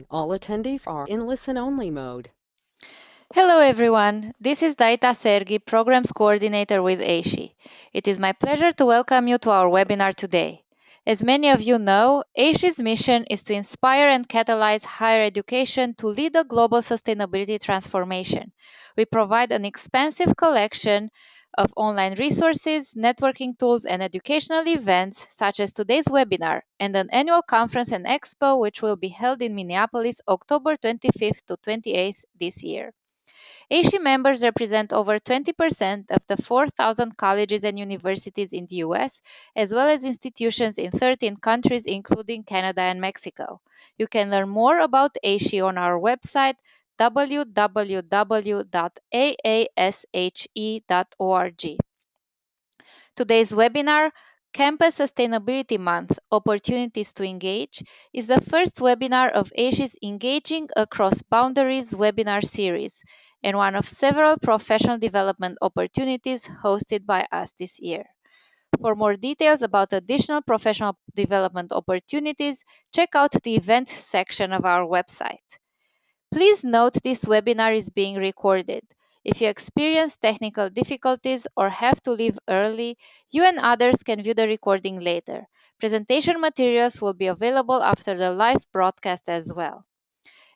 All attendees are in listen-only mode. Hello everyone, this is Daita Sergi, Programs Coordinator with AASHE. It is my pleasure to welcome you to our webinar today. As many of you know, AASHE's mission is to inspire and catalyze higher education to lead a global sustainability transformation. We provide an expansive collection of online resources, networking tools, and educational events such as today's webinar and an annual conference and expo which will be held in Minneapolis October 25th to 28th this year. AASHE members represent over 20% of the 4,000 colleges and universities in the US, as well as institutions in 13 countries, including Canada and Mexico. You can learn more about AASHE on our website, www.aashe.org. Today's webinar, Campus Sustainability Month, Opportunities to Engage, is the first webinar of AASHE's Engaging Across Boundaries webinar series and one of several professional development opportunities hosted by us this year. For more details about additional professional development opportunities, check out the events section of our website. Please note this webinar is being recorded. If you experience technical difficulties or have to leave early, you and others can view the recording later. Presentation materials will be available after the live broadcast as well.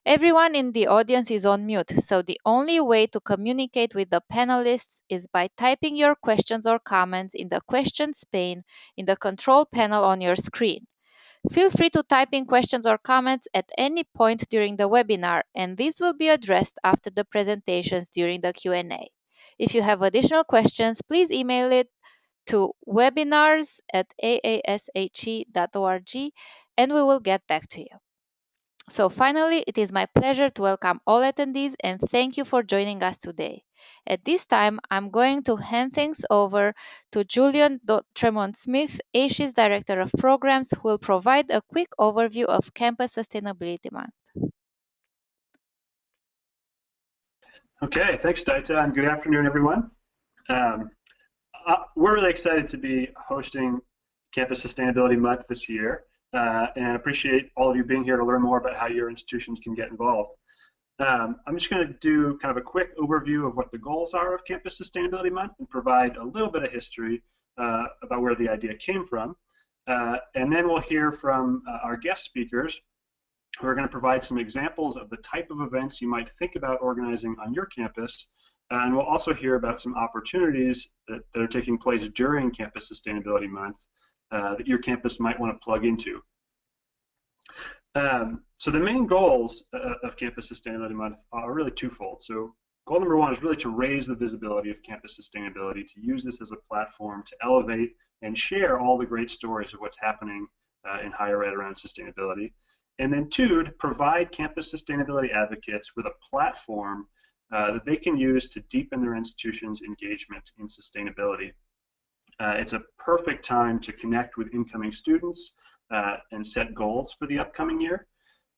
Everyone in the audience is on mute, so the only way to communicate with the panelists is by typing your questions or comments in the questions pane in the control panel on your screen. Feel free to type in questions or comments at any point during the webinar, and these will be addressed after the presentations during the Q&A. If you have additional questions, please email it to webinars@aashe.org, and we will get back to you. So finally, it is my pleasure to welcome all attendees and thank you for joining us today. At this time, I'm going to hand things over to Julian Tremont-Smith, AASHE's Director of Programs, who will provide a quick overview of Campus Sustainability Month. Okay, thanks, Daita, and good afternoon, everyone. We're really excited to be hosting Campus Sustainability Month this year, and appreciate all of you being here to learn more about how your institutions can get involved. I'm just going to do kind of a quick overview of what the goals are of Campus Sustainability Month and provide a little bit of history about where the idea came from. And then we'll hear from our guest speakers who are going to provide some examples of the type of events you might think about organizing on your campus. And we'll also hear about some opportunities that are taking place during Campus Sustainability Month that your campus might want to plug into. So the main goals of Campus Sustainability Month are really twofold. So goal number one is really to raise the visibility of campus sustainability, to use this as a platform to elevate and share all the great stories of what's happening in higher ed around sustainability. And then two, to provide campus sustainability advocates with a platform that they can use to deepen their institution's engagement in sustainability. It's a perfect time to connect with incoming students and set goals for the upcoming year.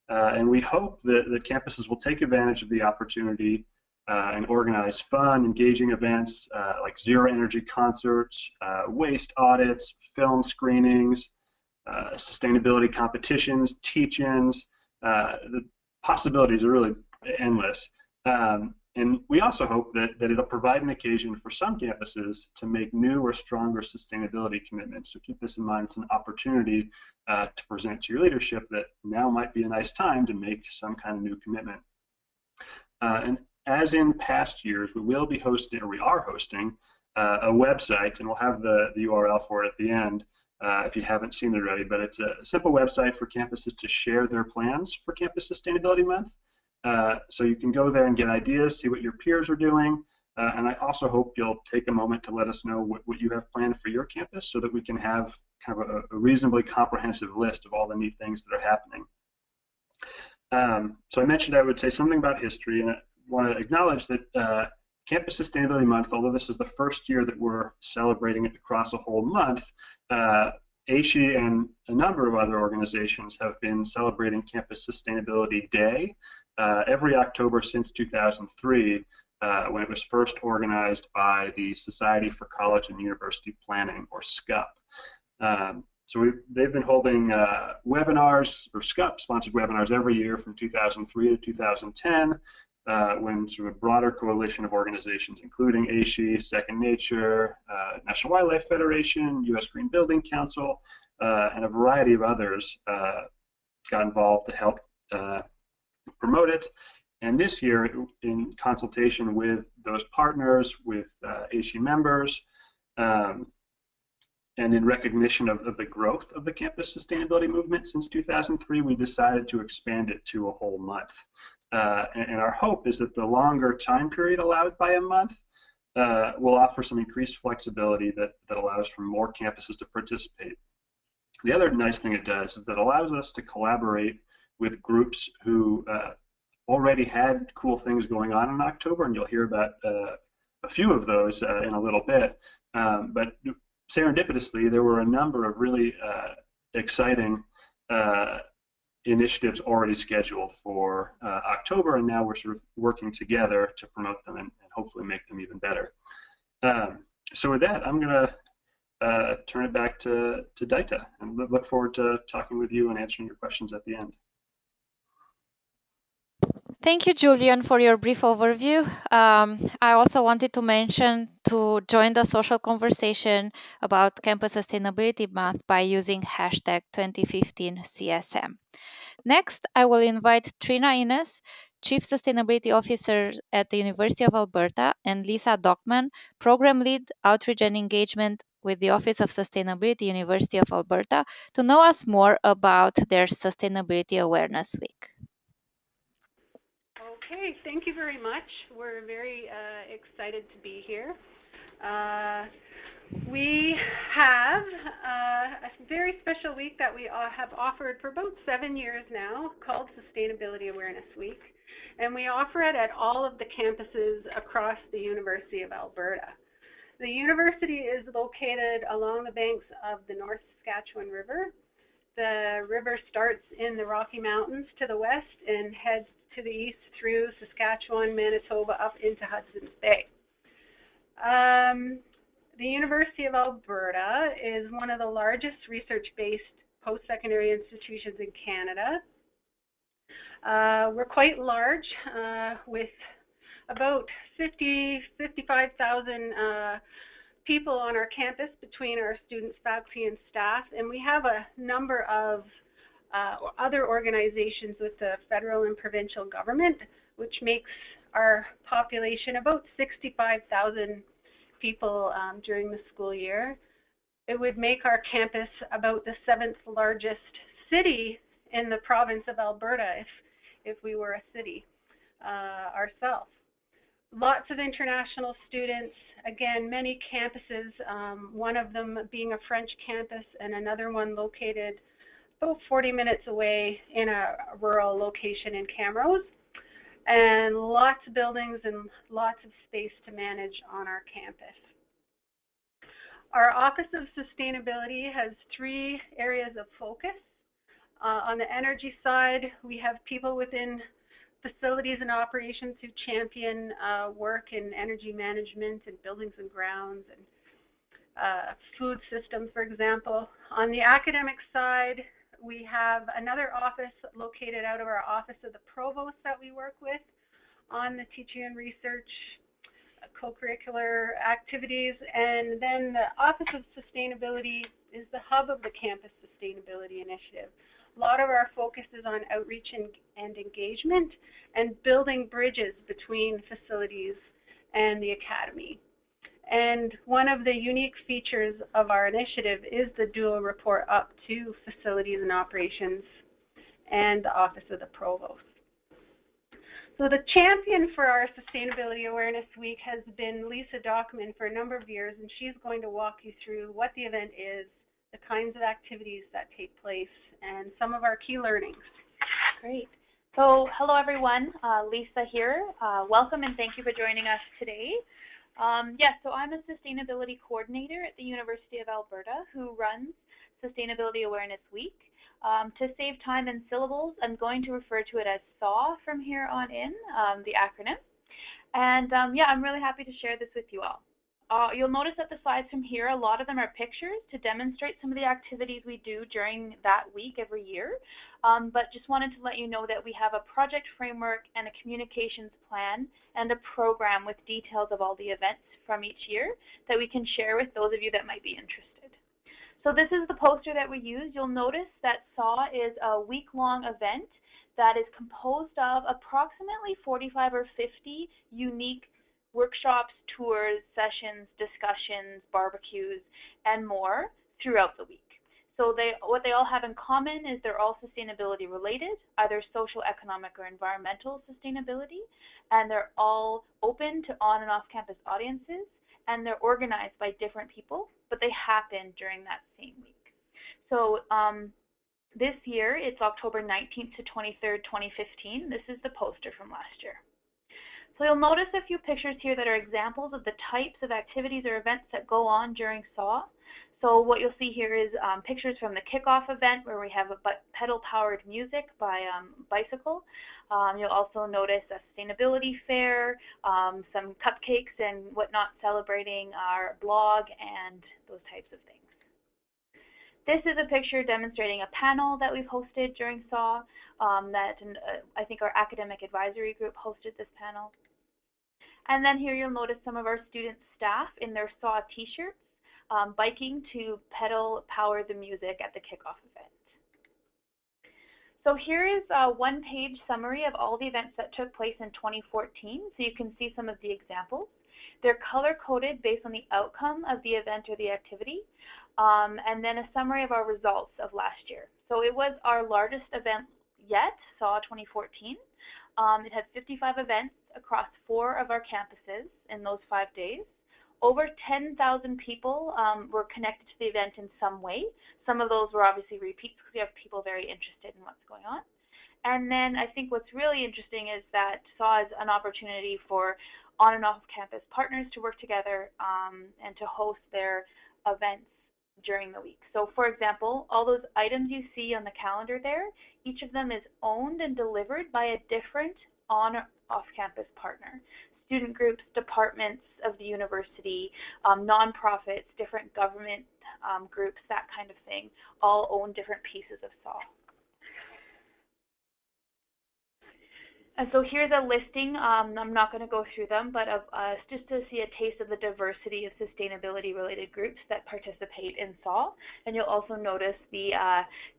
And we hope that the campuses will take advantage of the opportunity and organize fun, engaging events like zero energy concerts, waste audits, film screenings, sustainability competitions, teach-ins. The possibilities are really endless. And we also hope that it'll provide an occasion for some campuses to make new or stronger sustainability commitments. So keep this in mind. It's an opportunity to present to your leadership that now might be a nice time to make some kind of new commitment. And as in past years, we will be hosting, or we are hosting, a website, and we'll have the URL for it at the end if you haven't seen it already. But it's a simple website for campuses to share their plans for Campus Sustainability Month. So you can go there and get ideas, see what your peers are doing, and I also hope you'll take a moment to let us know what you have planned for your campus so that we can have kind of a reasonably comprehensive list of all the neat things that are happening. So I mentioned I would say something about history, and I want to acknowledge that Campus Sustainability Month, although this is the first year that we're celebrating it across a whole month, AASHE and a number of other organizations have been celebrating Campus Sustainability Day every October since 2003, when it was first organized by the Society for College and University Planning, or SCUP. So they've been holding webinars, or SCUP-sponsored webinars every year from 2003 to 2010, when sort of a broader coalition of organizations, including AASHE, Second Nature, National Wildlife Federation, U.S. Green Building Council, and a variety of others got involved to help promote it. And this year, in consultation with those partners, with AASHE members, and in recognition of the growth of the campus sustainability movement since 2003, we decided to expand it to a whole month. And our hope is that the longer time period allowed by a month will offer some increased flexibility that allows for more campuses to participate. The other nice thing it does is that it allows us to collaborate with groups who already had cool things going on in October, and you'll hear about a few of those in a little bit. But serendipitously, there were a number of really exciting initiatives already scheduled for October, and now we're sort of working together to promote them and hopefully make them even better. So with that, I'm going to turn it back to Daita, and look forward to talking with you and answering your questions at the end. Thank you, Julian, for your brief overview. I also wanted to mention to join the social conversation about Campus Sustainability Month by using hashtag 2015CSM. Next, I will invite Trina Innes, Chief Sustainability Officer at the University of Alberta, and Lisa Dockman, Program Lead, Outreach and Engagement with the Office of Sustainability, University of Alberta, to know us more about their Sustainability Awareness Week. Okay, thank you very much. We're very excited to be here. We have a very special week that we have offered for about 7 years now, called Sustainability Awareness Week, and we offer it at all of the campuses across the University of Alberta. The university is located along the banks of the North Saskatchewan River. The river starts in the Rocky Mountains to the west and heads to the east through Saskatchewan, Manitoba, up into Hudson's Bay. The University of Alberta is one of the largest research-based post-secondary institutions in Canada. We're quite large, with about 55,000 people on our campus between our students, faculty, and staff, and we have a number of other organizations with the federal and provincial government, which makes our population about 65,000 people during the school year. It would make our campus about the 7th largest city in the province of Alberta if we were a city ourselves. Lots of international students, again, many campuses, one of them being a French campus and another one located about 40 minutes away in a rural location in Camrose, and lots of buildings and lots of space to manage on our campus. Our Office of Sustainability has 3 areas of focus. On the energy side, we have people within facilities and operations who champion work in energy management and buildings and grounds and food systems, for example. On the academic side, we have another office located out of our Office of the Provost that we work with on the teaching and research, co-curricular activities, and then the Office of Sustainability is the hub of the Campus Sustainability Initiative. A lot of our focus is on outreach and engagement and building bridges between facilities and the academy. And one of the unique features of our initiative is the dual report up to facilities and operations and the Office of the Provost. So the champion for our Sustainability Awareness Week has been Lisa Dockman for a number of years, and she's going to walk you through what the event is, the kinds of activities that take place, and some of our key learnings. Great. So hello everyone, Lisa here. Welcome and thank you for joining us today. So I'm a sustainability coordinator at the University of Alberta who runs Sustainability Awareness Week. To save time and syllables, I'm going to refer to it as SAW from here on in, the acronym. And I'm really happy to share this with you all. You'll notice that the slides from here, a lot of them are pictures to demonstrate some of the activities we do during that week every year. But just wanted to let you know that we have a project framework and a communications plan and a program with details of all the events from each year that we can share with those of you that might be interested. So this is the poster that we use. You'll notice that SAW is a week-long event that is composed of approximately 45 or 50 unique workshops, tours, sessions, discussions, barbecues, and more throughout the week. So what they all have in common is they're all sustainability related, either social, economic, or environmental sustainability, and they're all open to on and off campus audiences, and they're organized by different people, but they happen during that same week. So this year, it's October 19th to 23rd, 2015. This is the poster from last year. So you'll notice a few pictures here that are examples of the types of activities or events that go on during SAW. So what you'll see here is pictures from the kickoff event where we have a pedal-powered music by Bicycle. You'll also notice a sustainability fair, some cupcakes and whatnot celebrating our blog and those types of things. This is a picture demonstrating a panel that we've hosted during SAW I think our academic advisory group hosted this panel. And then here you'll notice some of our student staff in their SAW t-shirts biking to pedal power the music at the kickoff event. So here is a one-page summary of all the events that took place in 2014, so you can see some of the examples. They're color-coded based on the outcome of the event or the activity, and then a summary of our results of last year. So it was our largest event yet, SAW 2014. It had 55 events across 4 of our campuses in those 5 days. Over 10,000 people were connected to the event in some way. Some of those were obviously repeats because we have people very interested in what's going on. And then I think what's really interesting is that SAW is an opportunity for on and off campus partners to work together and to host their events during the week. So for example, all those items you see on the calendar there, each of them is owned and delivered by a different on or off campus partner. Student groups, departments of the university, nonprofits, different government groups, that kind of thing, all own different pieces of SAW. And so here's a listing. I'm not going to go through them, but just to see a taste of the diversity of sustainability-related groups that participate in SAW. And you'll also notice the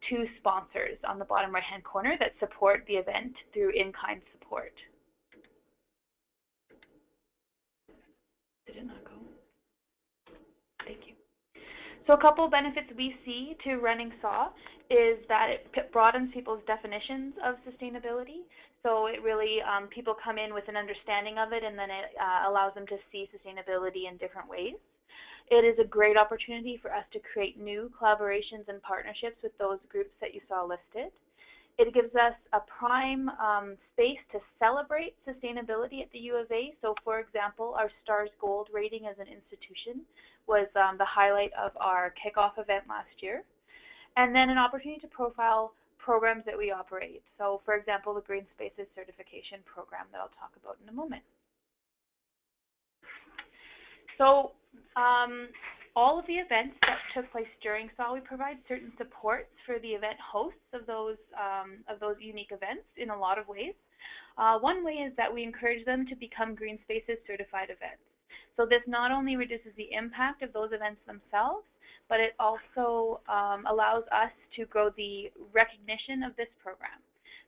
2 sponsors on the bottom right-hand corner that support the event through in-kind support. Did it not go? Thank you. So a couple of benefits we see to running SAW is that it broadens people's definitions of sustainability. So it really, people come in with an understanding of it, and then it allows them to see sustainability in different ways. It is a great opportunity for us to create new collaborations and partnerships with those groups that you saw listed. It gives us a prime space to celebrate sustainability at the U of A. So for example, our STARS Gold rating as an institution was the highlight of our kickoff event last year. And then an opportunity to profile programs that we operate. So for example, the Green Spaces Certification Program that I'll talk about in a moment. So all of the events that took place during SAW, we provide certain supports for the event hosts of those unique events in a lot of ways. One way is that we encourage them to become Green Spaces certified events. So this not only reduces the impact of those events themselves, but it also allows us to grow the recognition of this program.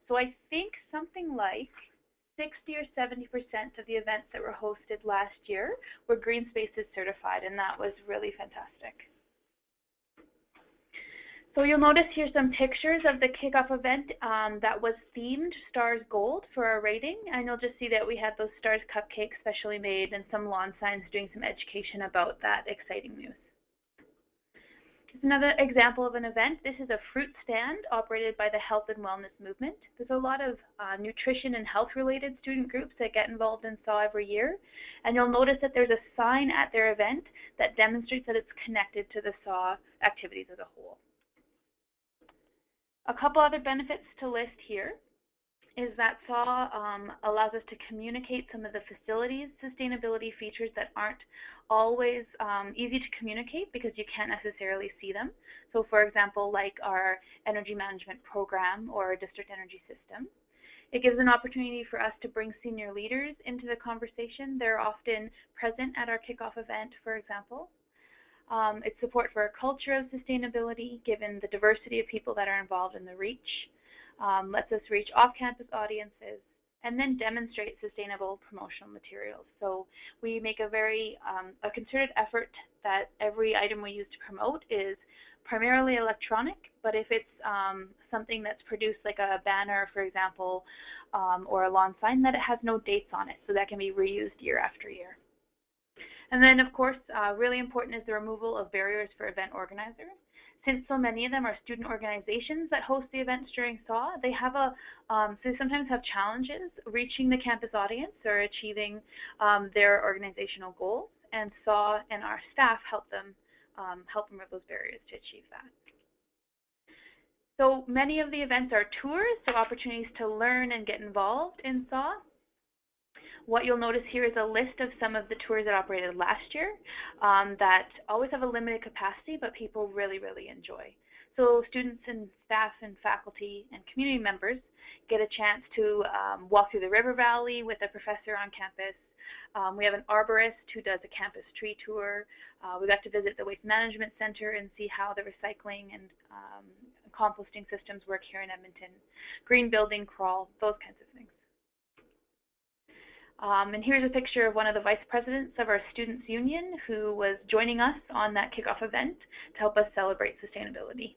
So I think something like 60 or 70% of the events that were hosted last year were Green Spaces certified, and that was really fantastic. So you'll notice here some pictures of the kickoff event that was themed STARS Gold for our rating, and you'll just see that we had those STARS cupcakes specially made and some lawn signs doing some education about that exciting news. Another example of an event, this is a fruit stand operated by the Health and Wellness Movement. There's a lot of nutrition and health related student groups that get involved in SAW every year, and you'll notice that there's a sign at their event that demonstrates that it's connected to the SAW activities as a whole. A couple other benefits to list here is that SAW allows us to communicate some of the facilities sustainability features that aren't always easy to communicate because you can't necessarily see them. So for example, like our energy management program or our district energy system. It gives an opportunity for us to bring senior leaders into the conversation. They're often present at our kickoff event, for example. It's support for a culture of sustainability, given the diversity of people that are involved in the reach. Lets us reach off-campus audiences, and then demonstrate sustainable promotional materials. So we make a very a concerted effort that every item we use to promote is primarily electronic, but if it's something that's produced like a banner, for example, or a lawn sign, that it has no dates on it, so that can be reused year after year. And then, of course, really important is the removal of barriers for event organizers. Since so many of them are student organizations that host the events during SAW, they have so they sometimes have challenges reaching the campus audience or achieving their organizational goals, and SAW and our staff help them remove those barriers to achieve that. So many of the events are tours, so opportunities to learn and get involved in SAW. What you'll notice here is a list of some of the tours that operated last year that always have a limited capacity, but people really, really enjoy. So students and staff and faculty and community members get a chance to walk through the river valley with a professor on campus. We have an arborist who does a campus tree tour. We got to visit the Waste Management Center and see how the recycling and composting systems work here in Edmonton. Green building crawl, those kinds of things. And here's a picture of one of the vice presidents of our Students' Union who was joining us on that kickoff event to help us celebrate sustainability.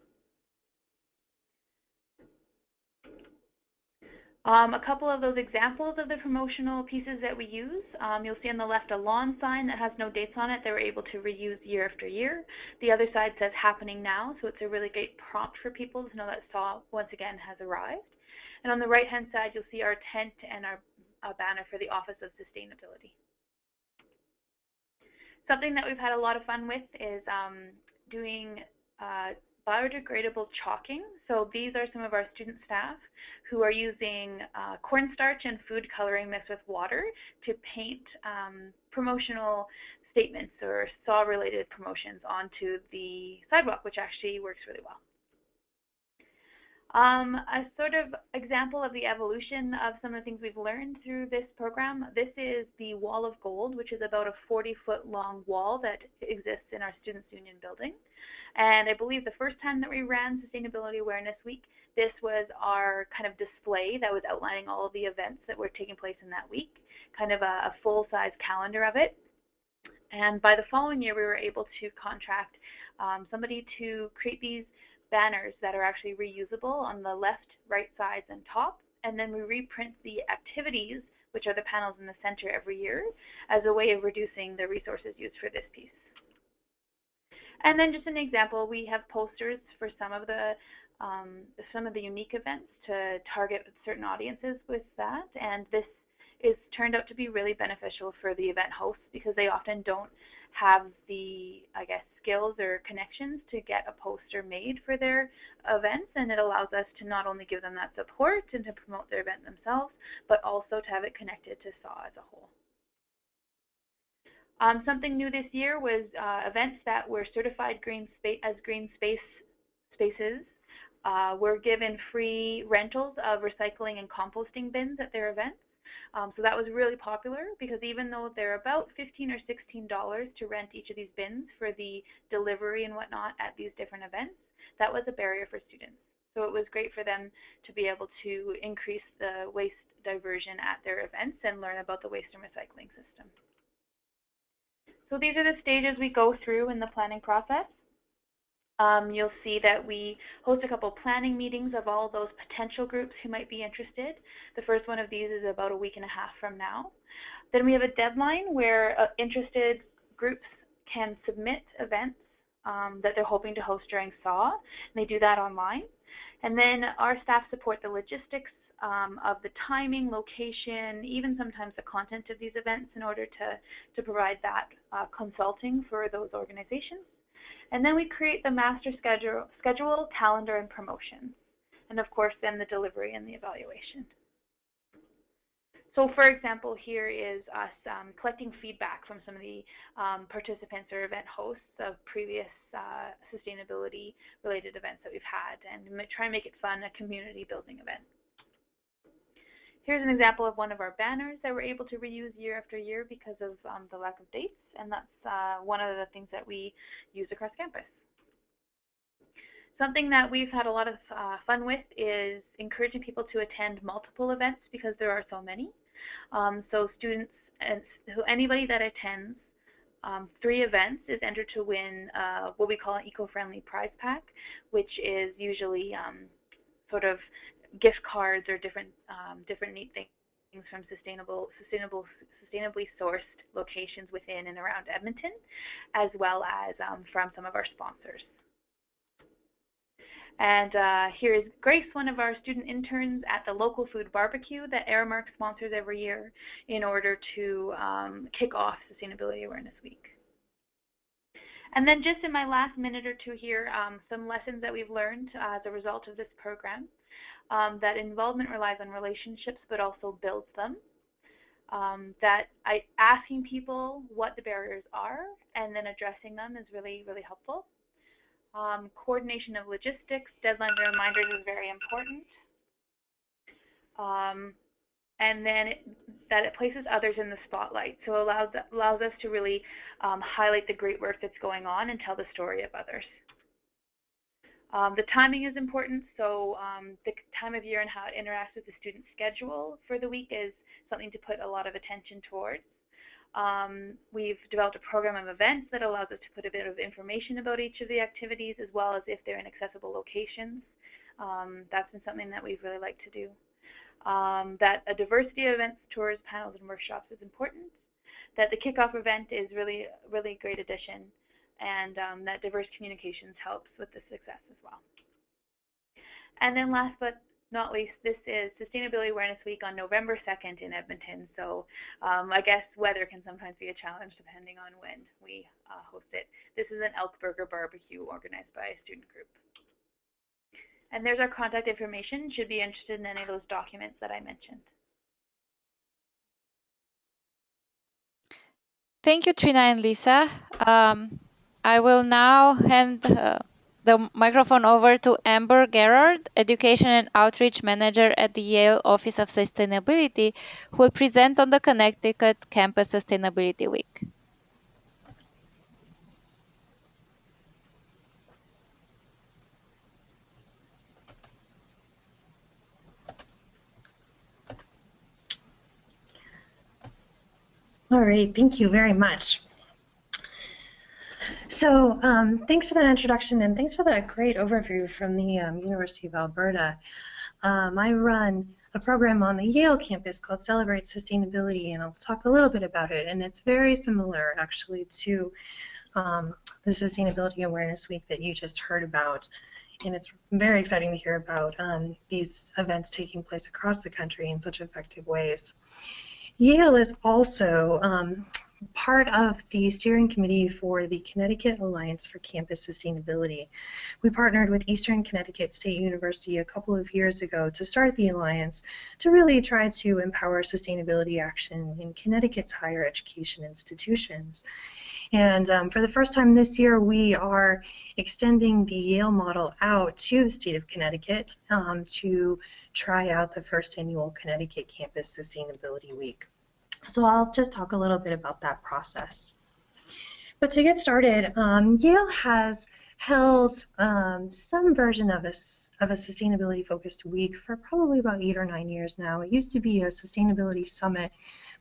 A couple of those examples of the promotional pieces that we use. You'll see on the left a lawn sign that has no dates on it that we're able to reuse year after year. The other side says happening now, so it's a really great prompt for people to know that SAW once again has arrived. And on the right hand side you'll see our tent and our banner for the Office of Sustainability. Something that we've had a lot of fun with is doing biodegradable chalking. So these are some of our student staff who are using cornstarch and food coloring mixed with water to paint promotional statements or SAW-related promotions onto the sidewalk, which actually works really well. A sort of example of the evolution of some of the things we've learned through this program. This is the Wall of Gold, which is about a 40-foot long wall that exists in our Students' Union building. And I believe the first time that we ran Sustainability Awareness Week, this was our kind of display that was outlining all of the events that were taking place in that week, kind of a full-size calendar of it. And by the following year, we were able to contract somebody to create these banners that are actually reusable on the left, right sides, and top, and then we reprint the activities, which are the panels in the center every year, as a way of reducing the resources used for this piece. And then just an example, we have posters for some of the unique events to target certain audiences with that, and this is turned out to be really beneficial for the event hosts because they often don't have the, I guess, skills or connections to get a poster made for their events, and it allows us to not only give them that support and to promote their event themselves, but also to have it connected to SAW as a whole. Something new this year was events that were certified as green spaces were given free rentals of recycling and composting bins at their events. So that was really popular because even though they're about $15 or $16 to rent each of these bins for the delivery and whatnot at these different events, that was a barrier for students. So it was great for them to be able to increase the waste diversion at their events and learn about the waste and recycling system. So these are the stages we go through in the planning process. You'll see that we host a couple planning meetings of all those potential groups who might be interested. The first one of these is about a week and a half from now. Then we have a deadline where interested groups can submit events that they're hoping to host during SAW, and they do that online. And then our staff support the logistics of the timing, location, even sometimes the content of these events in order to provide that consulting for those organizations. And then we create the master schedule, calendar, and promotion. And of course, then the delivery and the evaluation. So for example, here is us collecting feedback from some of the participants or event hosts of previous sustainability related events that we've had, and try and make it fun, a community building event. Here's an example of one of our banners that we're able to reuse year after year because of the lack of dates, and that's one of the things that we use across campus. Something that we've had a lot of fun with is encouraging people to attend multiple events because there are so many. So students and anybody that attends 3 events is entered to win what we call an eco-friendly prize pack, which is usually sort of gift cards or different neat things from sustainably sourced locations within and around Edmonton, as well as from some of our sponsors. And here is Grace, one of our student interns at the local food barbecue that Aramark sponsors every year in order to kick off Sustainability Awareness Week. And then just in my last minute or two here, some lessons that we've learned as a result of this program, that involvement relies on relationships but also builds them, that asking people what the barriers are and then addressing them is really, really helpful. Coordination of logistics, deadlines and reminders is very important. And then that it places others in the spotlight, so it allows us to really highlight the great work that's going on and tell the story of others. The timing is important, so the time of year and how it interacts with the student schedule for the week is something to put a lot of attention towards. We've developed a program of events that allows us to put a bit of information about each of the activities, as well as if they're in accessible locations. That's been something that we've really liked to do. That a diversity of events, tours, panels, and workshops is important. That the kickoff event is really a great addition, and that diverse communications helps with the success as well. And then last but not least, this is Sustainability Awareness Week on November 2nd in Edmonton. So I guess weather can sometimes be a challenge depending on when we host it. This is an elk burger barbecue organized by a student group. And there's our contact information. Should be interested in any of those documents that I mentioned. Thank you, Trina and Lisa. I will now hand the microphone over to Amber Gerard, Education and Outreach Manager at the Yale Office of Sustainability, who will present on the Connecticut Campus Sustainability Week. All right, thank you very much. So thanks for that introduction, and thanks for that great overview from the University of Alberta. I run a program on the Yale campus called Celebrate Sustainability, and I'll talk a little bit about it. And it's very similar, actually, to the Sustainability Awareness Week that you just heard about. And it's very exciting to hear about these events taking place across the country in such effective ways. Yale is also part of the steering committee for the Connecticut Alliance for Campus Sustainability. We partnered with Eastern Connecticut State University a couple of years ago to start the alliance to really try to empower sustainability action in Connecticut's higher education institutions. And for the first time this year, we are extending the Yale model out to the state of Connecticut to try out the first annual Connecticut Campus Sustainability Week. So I'll just talk a little bit about that process. But to get started, Yale has held some version of a sustainability-focused week for probably about 8 or 9 years now. It used to be a sustainability summit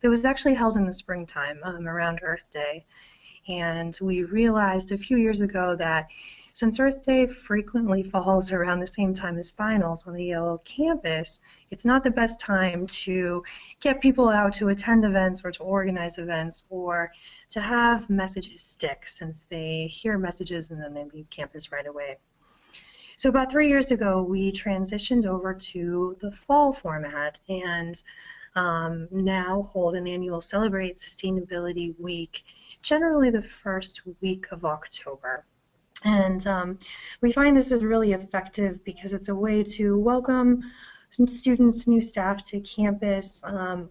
that was actually held in the springtime around Earth Day. And we realized a few years ago that since Earth Day frequently falls around the same time as finals on the Yale campus, it's not the best time to get people out to attend events or to organize events or to have messages stick, since they hear messages and then they leave campus right away. So about 3 years ago, we transitioned over to the fall format and now hold an annual Celebrate Sustainability Week, generally the first week of October. And we find this is really effective because it's a way to welcome students, new staff to campus,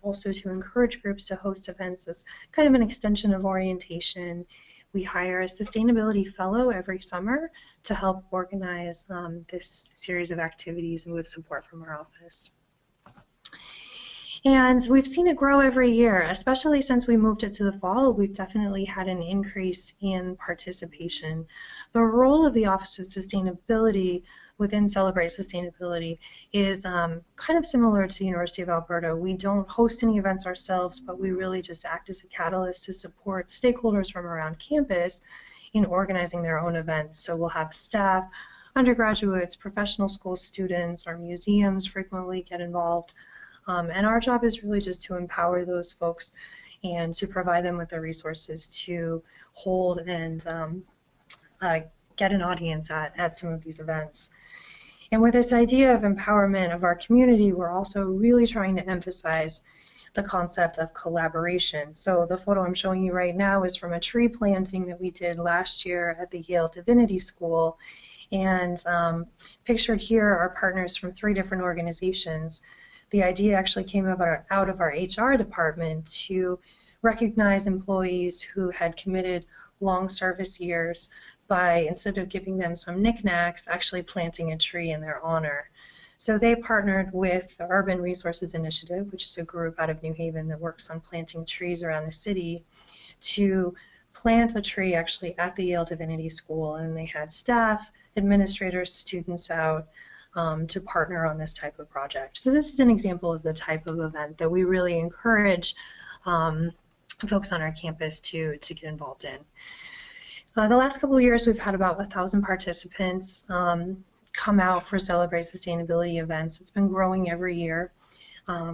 also to encourage groups to host events as kind of an extension of orientation. We hire a sustainability fellow every summer to help organize this series of activities and with support from our office. And we've seen it grow every year, especially since we moved it to the fall. We've definitely had an increase in participation. The role of the Office of Sustainability within Celebrate Sustainability is kind of similar to the University of Alberta. We don't host any events ourselves, but we really just act as a catalyst to support stakeholders from around campus in organizing their own events. So we'll have staff, undergraduates, professional school students, our museums frequently get involved. And our job is really just to empower those folks and to provide them with the resources to hold and get an audience at some of these events. And with this idea of empowerment of our community, we're also really trying to emphasize the concept of collaboration. So the photo I'm showing you right now is from a tree planting that we did last year at the Yale Divinity School. And pictured here are partners from 3 different organizations. The idea actually came out of our HR department to recognize employees who had committed long service years by, instead of giving them some knickknacks, actually planting a tree in their honor. So they partnered with the Urban Resources Initiative, which is a group out of New Haven that works on planting trees around the city, to plant a tree actually at the Yale Divinity School. And they had staff, administrators, students out to partner on this type of project. So this is an example of the type of event that we really encourage folks on our campus to get involved in. The last couple of years we've had about 1,000 participants come out for Celebrate Sustainability events. It's been growing every year,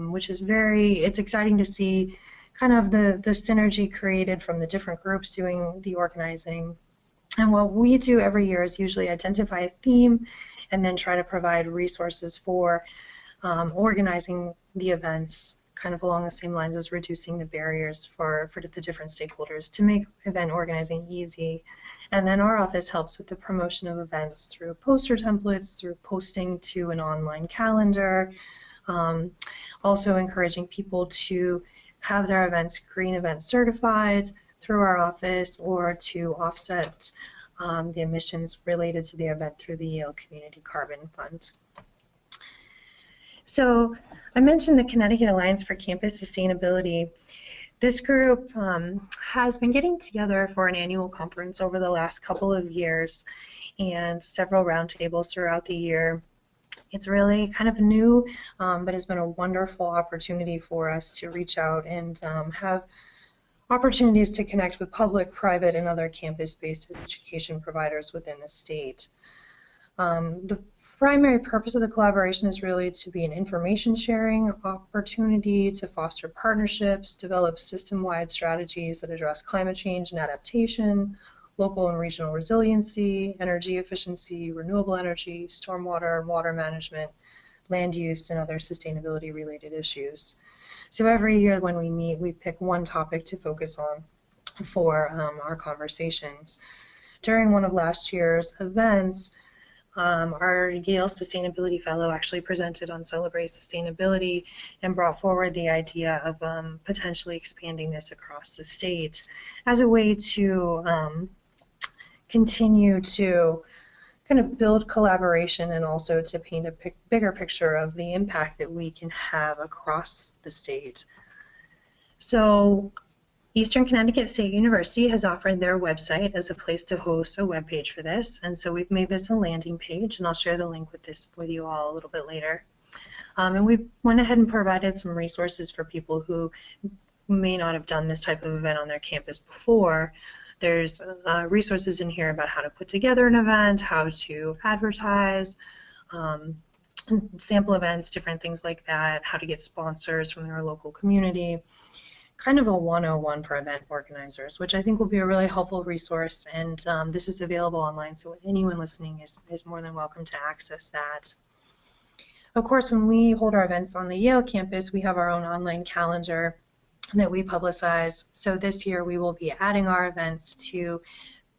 which is it's exciting to see kind of the synergy created from the different groups doing the organizing. And what we do every year is usually identify a theme and then try to provide resources for organizing the events, kind of along the same lines as reducing the barriers for the different stakeholders to make event organizing easy. And then our office helps with the promotion of events through poster templates, through posting to an online calendar, also encouraging people to have their events green event certified through our office, or to offset the emissions related to the event through the Yale Community Carbon Fund. So I mentioned the Connecticut Alliance for Campus Sustainability. This group has been getting together for an annual conference over the last couple of years and several roundtables throughout the year. It's really kind of new, but has been a wonderful opportunity for us to reach out and have opportunities to connect with public, private, and other campus-based education providers within the state. The primary purpose of the collaboration is really to be an information sharing opportunity, to foster partnerships, develop system-wide strategies that address climate change and adaptation, local and regional resiliency, energy efficiency, renewable energy, stormwater, water management, land use, and other sustainability-related issues. So every year when we meet, we pick one topic to focus on for our conversations. During one of last year's events, our Yale Sustainability Fellow actually presented on Celebrate Sustainability and brought forward the idea of potentially expanding this across the state as a way to continue to kind of build collaboration and also to paint a bigger picture of the impact that we can have across the state. So Eastern Connecticut State University has offered their website as a place to host a webpage for this, and so we've made this a landing page, and I'll share the link with you all a little bit later. And we went ahead and provided some resources for people who may not have done this type of event on their campus before. There's resources in here about how to put together an event, how to advertise, sample events, different things like that, how to get sponsors from their local community. Kind of a 101 for event organizers, which I think will be a really helpful resource, and this is available online, so anyone listening is more than welcome to access that. Of course, when we hold our events on the Yale campus, we have our own online calendar that we publicize. So this year we will be adding our events to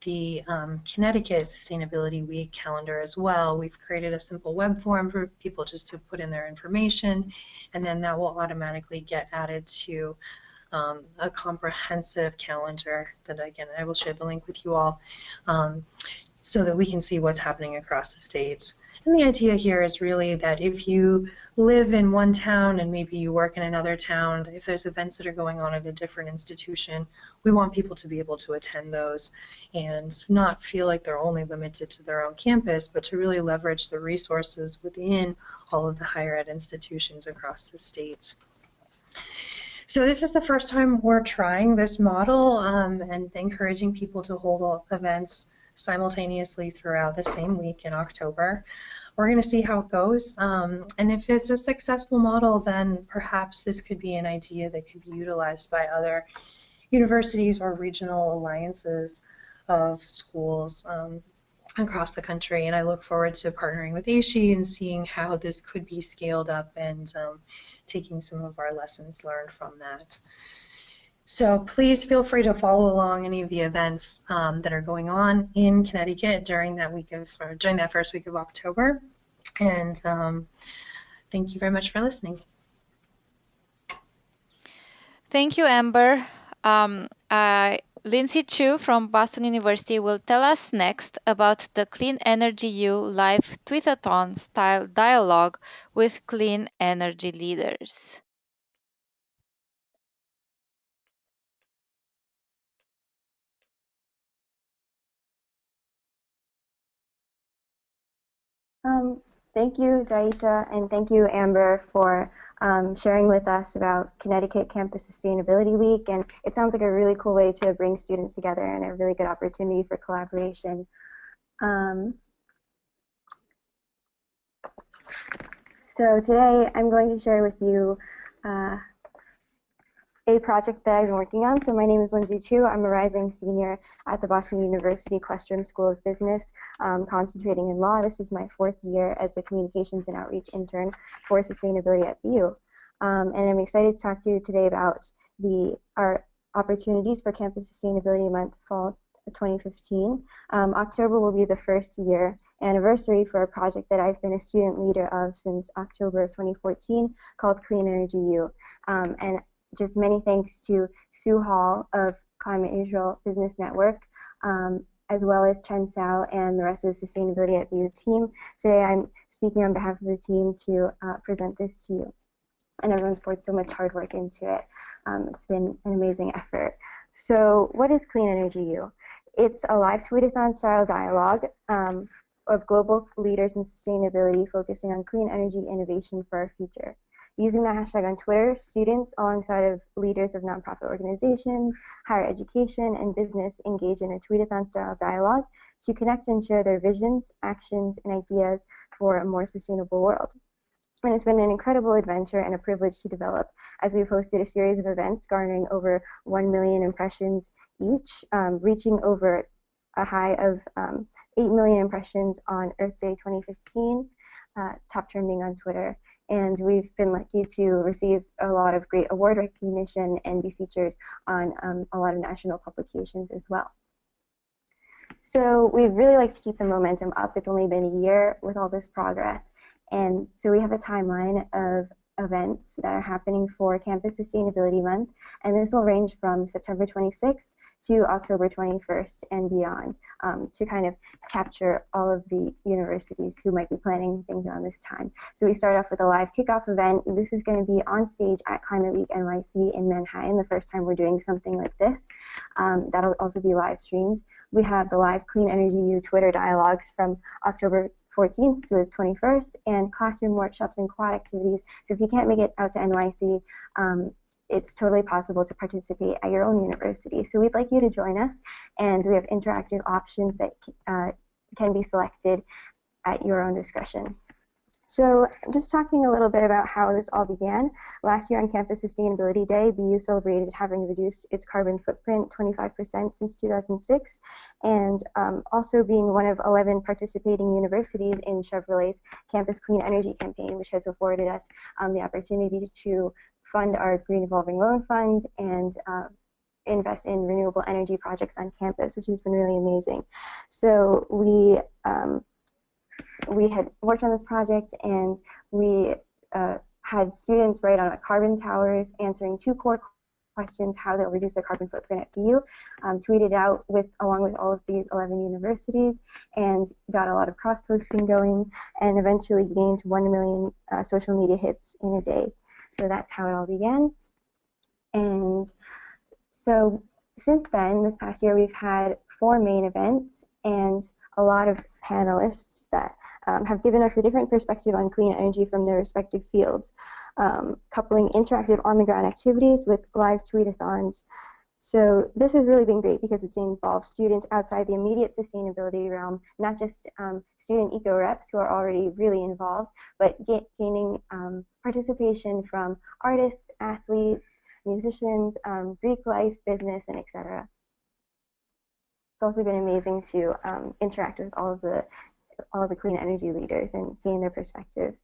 the Connecticut Sustainability Week calendar as well. We've created a simple web form for people just to put in their information, and then that will automatically get added to a comprehensive calendar that, again, I will share the link with you all so that we can see what's happening across the state. And the idea here is really that if you live in one town and maybe you work in another town, if there's events that are going on at a different institution, we want people to be able to attend those and not feel like they're only limited to their own campus, but to really leverage the resources within all of the higher ed institutions across the state. So this is the first time we're trying this model and encouraging people to hold events simultaneously throughout the same week in October. We're going to see how it goes, and if it's a successful model, then perhaps this could be an idea that could be utilized by other universities or regional alliances of schools across the country. And I look forward to partnering with AASHE and seeing how this could be scaled up and taking some of our lessons learned from that. So please feel free to follow along any of the events that are going on in Connecticut during that week of, or during that first week of October. And thank you very much for listening. Thank you, Amber. Lindsay Chu from Boston University will tell us next about the Clean Energy U live tweetathon style dialogue with clean energy leaders. Thank you, Daita, and thank you, Amber, for sharing with us about Connecticut Campus Sustainability Week. And it sounds like a really cool way to bring students together and a really good opportunity for collaboration. So today I'm going to share with you a project that I've been working on. So my name is Lindsay Chu. I'm a rising senior at the Boston University Questrom School of Business, concentrating in law. This is my 4th year as the Communications and Outreach Intern for Sustainability at BU. And I'm excited to talk to you today about our opportunities for Campus Sustainability Month Fall 2015. October will be the 1st year anniversary for a project that I've been a student leader of since October of 2014 called Clean Energy U. And just many thanks to Sue Hall of Climate Neutral Business Network, as well as Chen Sao and the rest of the Sustainability at BU team. Today I'm speaking on behalf of the team to present this to you. And everyone's poured so much hard work into it. It's been an amazing effort. So what is Clean Energy U? It's a live tweetathon style dialogue of global leaders in sustainability focusing on clean energy innovation for our future. Using the hashtag on Twitter, students, alongside of leaders of nonprofit organizations, higher education, and business, engage in a tweetathon-style dialogue to connect and share their visions, actions, and ideas for a more sustainable world. And it's been an incredible adventure and a privilege to develop, as we've hosted a series of events garnering over 1 million impressions each, reaching over a high of 8 million impressions on Earth Day 2015, top trending on Twitter. And we've been lucky to receive a lot of great award recognition and be featured on a lot of national publications as well. So we'd really like to keep the momentum up. It's only been a year with all this progress. And so we have a timeline of events that are happening for Campus Sustainability Month. And this will range from September 26th to October 21st and beyond, to kind of capture all of the universities who might be planning things around this time. So we start off with a live kickoff event. This is going to be on stage at Climate Week NYC in Manhattan, the first time we're doing something like this. That'll also be live streamed. We have the live Clean Energy U Twitter dialogues from October 14th to the 21st, and classroom workshops and quad activities. So if you can't make it out to NYC, it's totally possible to participate at your own university. So we'd like you to join us, and we have interactive options that can be selected at your own discretion. So just talking a little bit about how this all began. Last year on Campus Sustainability Day, BU celebrated having reduced its carbon footprint 25% since 2006, and also being one of 11 participating universities in Chevrolet's Campus Clean Energy campaign, which has afforded us the opportunity to fund our Green Evolving Loan Fund and invest in renewable energy projects on campus, which has been really amazing. So we had worked on this project, and we had students write on carbon towers answering 2 core questions: how they'll reduce their carbon footprint at BU, tweeted out along with all of these 11 universities, and got a lot of cross-posting going, and eventually gained 1 million social media hits in a day. So that's how it all began. And so since then, this past year, we've had 4 main events and a lot of panelists that have given us a different perspective on clean energy from their respective fields, coupling interactive on-the-ground activities with live tweetathons. So this has really been great because it's involved students outside the immediate sustainability realm, not just student eco reps who are already really involved, but gaining participation from artists, athletes, musicians, Greek life, business, and etc. It's also been amazing to interact with all of the clean energy leaders and gain their perspective.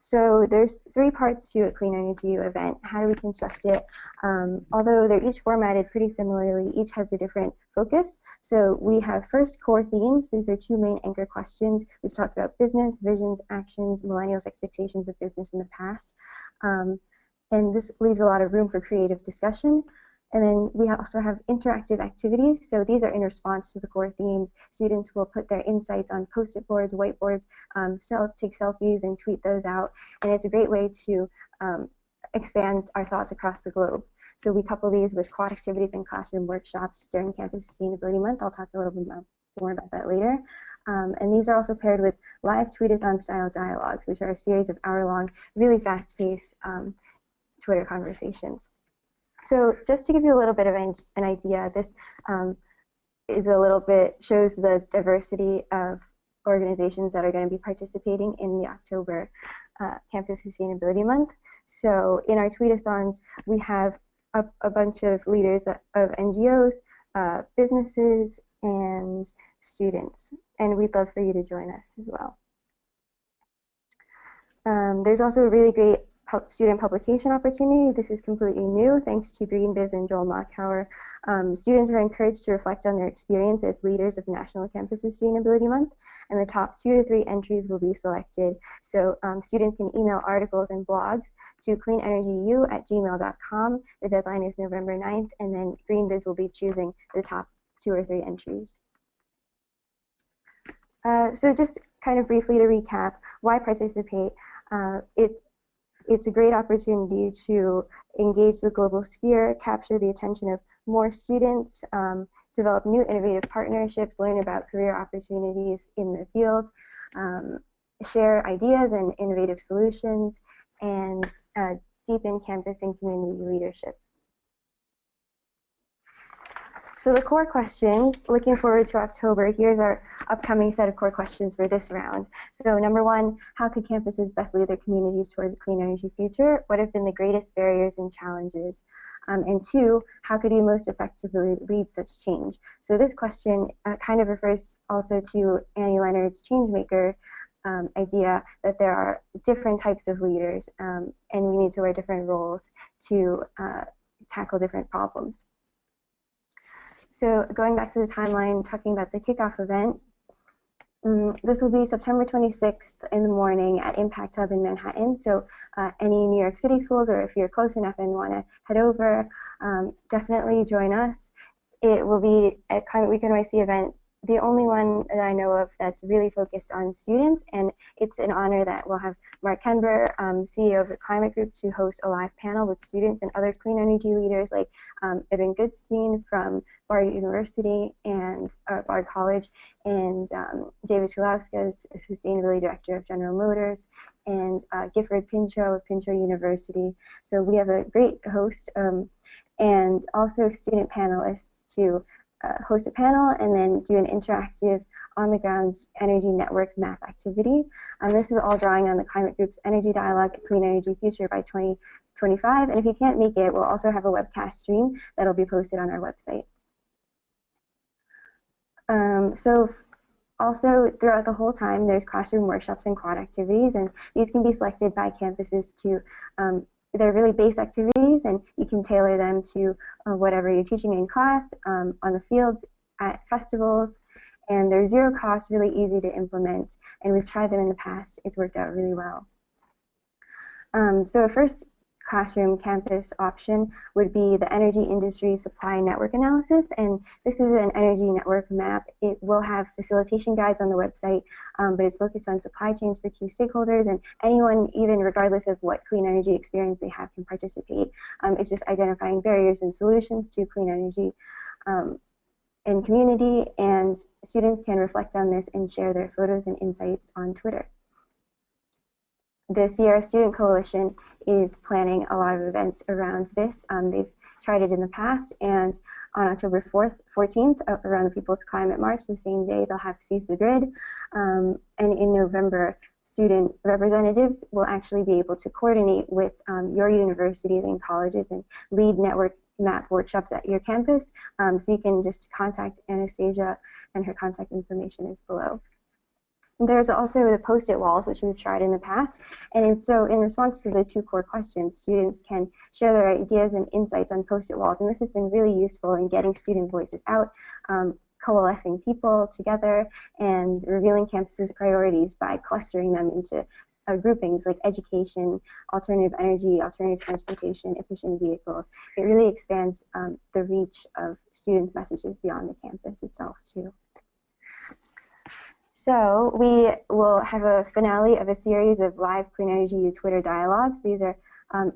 So there's 3 parts to a clean energy event. How do we construct it? Although they're each formatted pretty similarly, each has a different focus. So we have first core themes. These are 2 main anchor questions. We've talked about business, visions, actions, millennials' expectations of business in the past. And this leaves a lot of room for creative discussion. And then we also have interactive activities. So these are in response to the core themes. Students will put their insights on post-it boards, whiteboards, take selfies, and tweet those out. And it's a great way to expand our thoughts across the globe. So we couple these with quad activities and classroom workshops during Campus Sustainability Month. I'll talk a little bit more about that later. And these are also paired with live tweetathon-style dialogues, which are a series of hour-long, really fast-paced Twitter conversations. So just to give you a little bit of an idea, this shows the diversity of organizations that are going to be participating in the October Campus Sustainability Month. So in our tweetathons, we have a bunch of leaders of NGOs, businesses, and students. And we'd love for you to join us as well. There's also a really great student publication opportunity. This is completely new, thanks to GreenBiz and Joel Mockauer. Students are encouraged to reflect on their experience as leaders of National Campus Sustainability Month, and the top 2 to 3 entries will be selected. So students can email articles and blogs to cleanenergyu@gmail.com. The deadline is November 9th, and then GreenBiz will be choosing the top 2 or 3 entries. So just kind of briefly to recap, why participate? It's a great opportunity to engage the global sphere, capture the attention of more students, develop new innovative partnerships, learn about career opportunities in the field, share ideas and innovative solutions, and deepen campus and community leadership. So the core questions, looking forward to October, here's our upcoming set of core questions for this round. So number 1, how could campuses best lead their communities towards a clean energy future? What have been the greatest barriers and challenges? And 2, how could you most effectively lead such change? So this question kind of refers also to Annie Leonard's Changemaker idea that there are different types of leaders and we need to wear different roles to tackle different problems. So going back to the timeline, talking about the kickoff event, this will be September 26th in the morning at Impact Hub in Manhattan. So any New York City schools, or if you're close enough and want to head over, definitely join us. It will be a Climate Week NYC event, the only one that I know of that's really focused on students, and it's an honor that we'll have Mark Kenber, CEO of the Climate Group, to host a live panel with students and other clean energy leaders like Eben Goodstein from Bard University and Bard College, and David Chulowskis, Sustainability Director of General Motors, and Gifford Pinchot of Pinchot University. So we have a great host and also student panelists to host a panel and then do an interactive on-the-ground energy network map activity. This is all drawing on the Climate Group's Energy Dialogue, Clean Energy Future by 2025. And if you can't make it, we'll also have a webcast stream that'll be posted on our website. So also throughout the whole time, there's classroom workshops and quad activities, and these can be selected by campuses to they're really base activities, and you can tailor them to whatever you're teaching in class, on the fields, at festivals, and they're zero cost, really easy to implement, and we've tried them in the past. It's worked out really well. So a first classroom campus option would be the energy industry supply network analysis, and this is an energy network map. It will have facilitation guides on the website, but it's focused on supply chains for key stakeholders, and anyone, even regardless of what clean energy experience they have, can participate. It's just identifying barriers and solutions to clean energy in community, and students can reflect on this and share their photos and insights on Twitter. The Sierra Student Coalition is planning a lot of events around this. They've tried it in the past, and on October 14th, around the People's Climate March, the same day, they'll have Seize the Grid, and in November, student representatives will actually be able to coordinate with your universities and colleges and lead network map workshops at your campus, so you can just contact Anastasia, and her contact information is below. There's also the post-it walls, which we've tried in the past, and so in response to the two core questions, students can share their ideas and insights on post-it walls, and this has been really useful in getting student voices out, coalescing people together, and revealing campus's priorities by clustering them into groupings like education, alternative energy, alternative transportation, efficient vehicles. It really expands the reach of students' messages beyond the campus itself, too. So we will have a finale of a series of live Clean Energy U Twitter dialogues. These are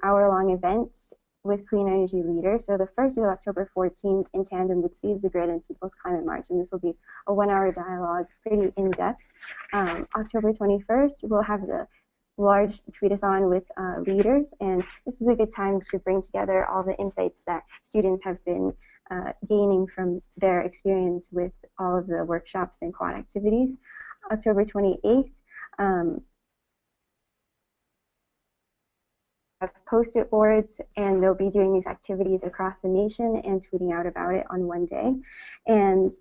hour-long events with clean energy leaders. So the first is October 14th in tandem with Seize the Grid and People's Climate March, and this will be a one-hour dialogue, pretty in-depth. October 21st, we'll have the large tweetathon with leaders, and this is a good time to bring together all the insights that students have been gaining from their experience with all of the workshops and quad activities. October 28th, have post-it boards, and they'll be doing these activities across the nation and tweeting out about it on one day, and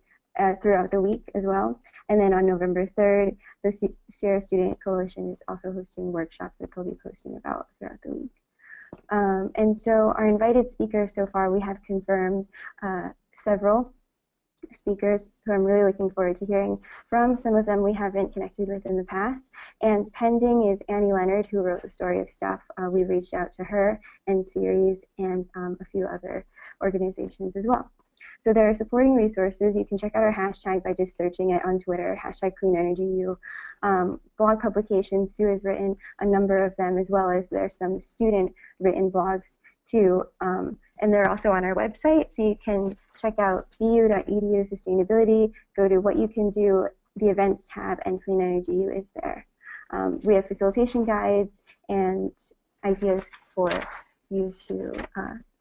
throughout the week as well. And then on November 3rd, the Sierra Student Coalition is also hosting workshops that they'll be posting about throughout the week. And so our invited speakers so far, we have confirmed several speakers who I'm really looking forward to hearing from. Some of them we haven't connected with in the past. And pending is Annie Leonard, who wrote The Story of Stuff. We reached out to her and Series and a few other organizations as well. So there are supporting resources. You can check out our hashtag by just searching it on Twitter, #CleanEnergyU. Blog publications, Sue has written a number of them, as well as there's some student-written blogs too. And they're also on our website, so you can check out bu.edu sustainability, go to what you can do, the events tab, and Clean Energy U is there. We have facilitation guides and ideas for you to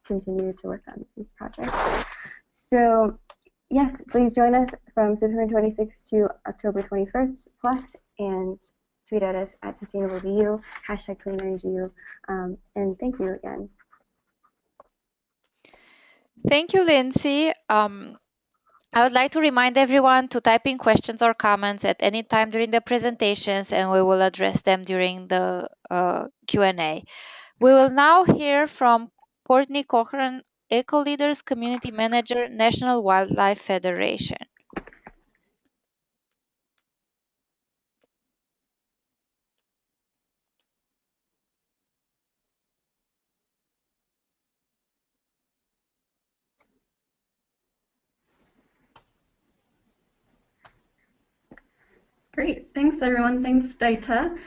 continue to work on these projects. So yes, please join us from September 26th to October 21st plus, and tweet at us at SustainableBU, #CleanEnergyU, and thank you again. Thank you, Lindsay. I would like to remind everyone to type in questions or comments at any time during the presentations, and we will address them during the Q&A. We will now hear from Courtney Cochran, EcoLeaders Community Manager, National Wildlife Federation. Great, thanks everyone. Thanks Daita.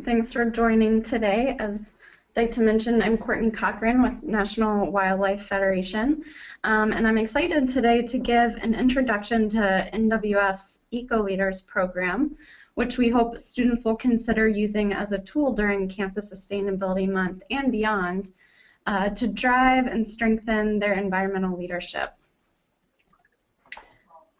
Thanks for joining today. As Daita mentioned, I'm Courtney Cochran with National Wildlife Federation, and I'm excited today to give an introduction to NWF's EcoLeaders program, which we hope students will consider using as a tool during Campus Sustainability Month and beyond to drive and strengthen their environmental leadership.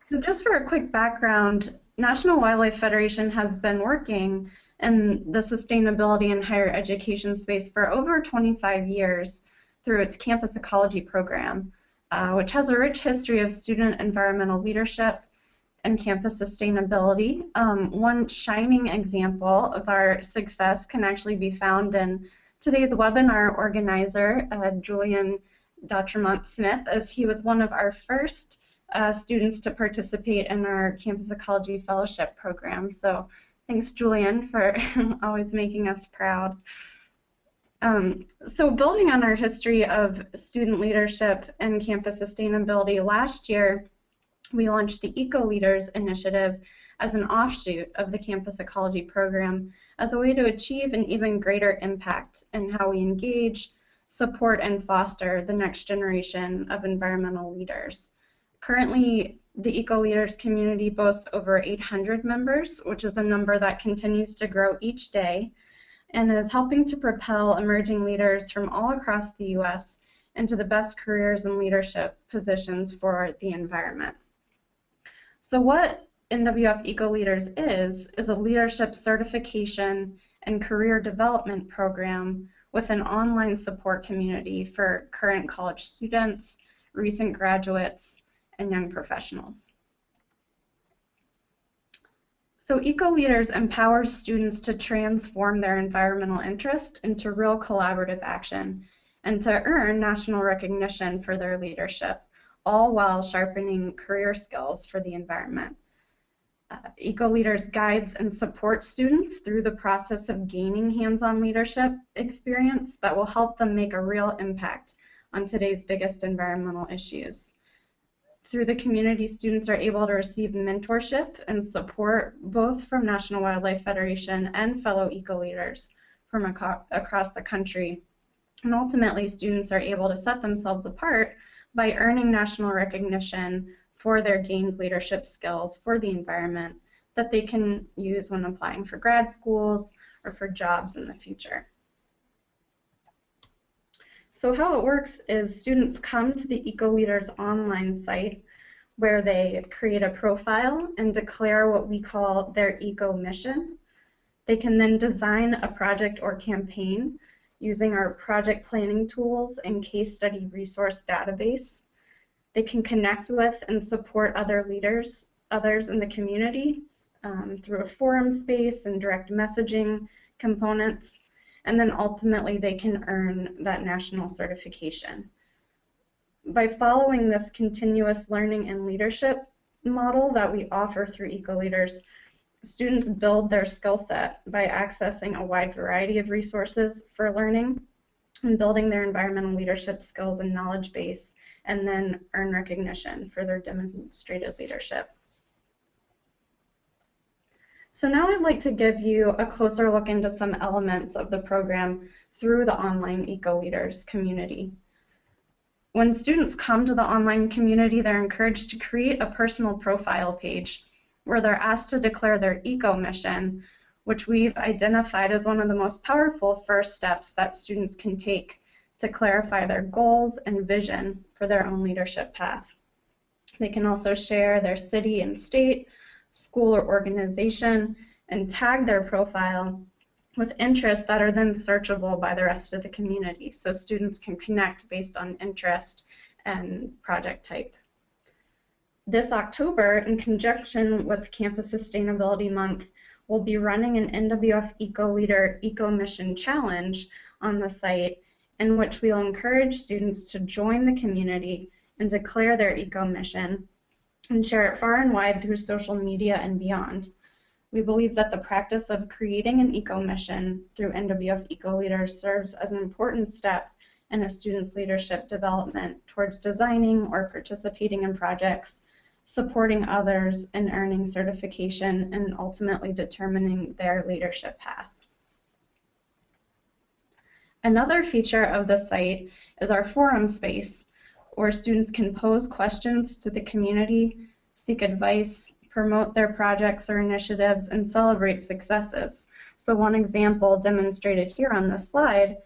So just for a quick background, National Wildlife Federation has been working in the sustainability and higher education space for over 25 years through its campus ecology program, which has a rich history of student environmental leadership and campus sustainability. One shining example of our success can actually be found in today's webinar organizer, Julian Dautremont-Smith, as he was one of our first students to participate in our Campus Ecology Fellowship program. So thanks, Julian, for always making us proud. So building on our history of student leadership and campus sustainability, last year we launched the EcoLeaders initiative as an offshoot of the Campus Ecology program as a way to achieve an even greater impact in how we engage, support, and foster the next generation of environmental leaders. Currently, the EcoLeaders community boasts over 800 members, which is a number that continues to grow each day, and is helping to propel emerging leaders from all across the U.S. into the best careers and leadership positions for the environment. So what NWF EcoLeaders is a leadership certification and career development program with an online support community for current college students, recent graduates, and young professionals. So EcoLeaders empowers students to transform their environmental interest into real collaborative action and to earn national recognition for their leadership, all while sharpening career skills for the environment. EcoLeaders guides and supports students through the process of gaining hands-on leadership experience that will help them make a real impact on today's biggest environmental issues. Through the community, students are able to receive mentorship and support both from National Wildlife Federation and fellow EcoLeaders from across the country. And ultimately, students are able to set themselves apart by earning national recognition for their gained leadership skills for the environment that they can use when applying for grad schools or for jobs in the future. So how it works is students come to the EcoLeaders online site where they create a profile and declare what we call their eco mission. They can then design a project or campaign using our project planning tools and case study resource database. They can connect with and support others in the community through a forum space and direct messaging components. And then ultimately they can earn that national certification. By following this continuous learning and leadership model that we offer through EcoLeaders, students build their skill set by accessing a wide variety of resources for learning and building their environmental leadership skills and knowledge base, and then earn recognition for their demonstrated leadership. So now I'd like to give you a closer look into some elements of the program through the online EcoLeaders community. When students come to the online community, they're encouraged to create a personal profile page where they're asked to declare their eco mission, which we've identified as one of the most powerful first steps that students can take to clarify their goals and vision for their own leadership path. They can also share their city and state, school or organization, and tag their profile with interests that are then searchable by the rest of the community, so students can connect based on interest and project type. This October, in conjunction with Campus Sustainability Month, we'll be running an NWF EcoLeader Eco Mission Challenge on the site, in which we'll encourage students to join the community and declare their eco mission and share it far and wide through social media and beyond. We believe that the practice of creating an eco mission through NWF EcoLeaders serves as an important step in a student's leadership development towards designing or participating in projects, supporting others, and earning certification, and ultimately determining their leadership path. Another feature of the site is our forum space, where students can pose questions to the community, seek advice, promote their projects or initiatives, and celebrate successes. So one example demonstrated here on this slide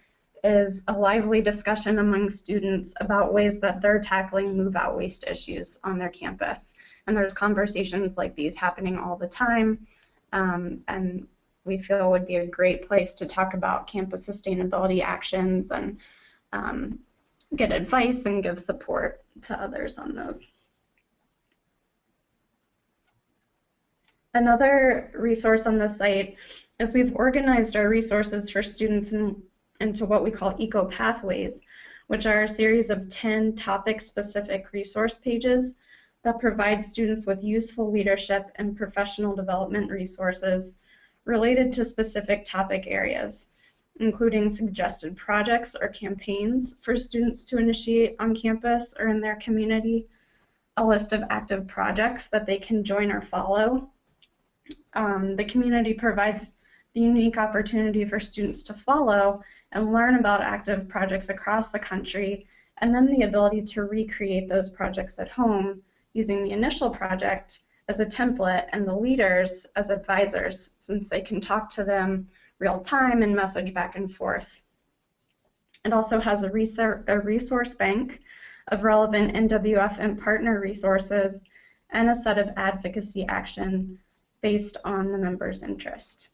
is a lively discussion among students about ways that they're tackling move-out waste issues on their campus. And there's conversations like these happening all the time, and we feel would be a great place to talk about campus sustainability actions and get advice and give support to others on those. Another resource on the site is we've organized our resources for students in into what we call Eco Pathways, which are a series of 10 topic-specific resource pages that provide students with useful leadership and professional development resources related to specific topic areas, including suggested projects or campaigns for students to initiate on campus or in their community, a list of active projects that they can join or follow. The community provides the unique opportunity for students to follow and learn about active projects across the country, and then the ability to recreate those projects at home using the initial project as a template and the leaders as advisors, since they can talk to them real time and message back and forth. It also has a resource bank of relevant NWF and partner resources and a set of advocacy action based on the members' interest.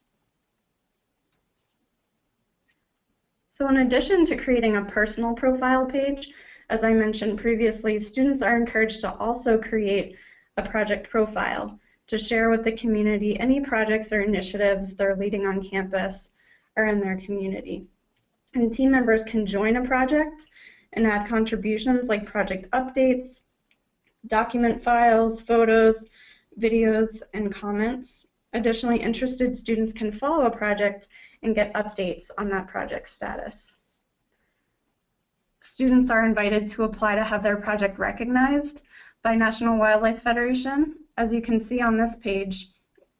So in addition to creating a personal profile page, as I mentioned previously, students are encouraged to also create a project profile to share with the community any projects or initiatives they're leading on campus or in their community. And team members can join a project and add contributions like project updates, document files, photos, videos, and comments. Additionally, interested students can follow a project and get updates on that project status. Students are invited to apply to have their project recognized by National Wildlife Federation. As you can see on this page,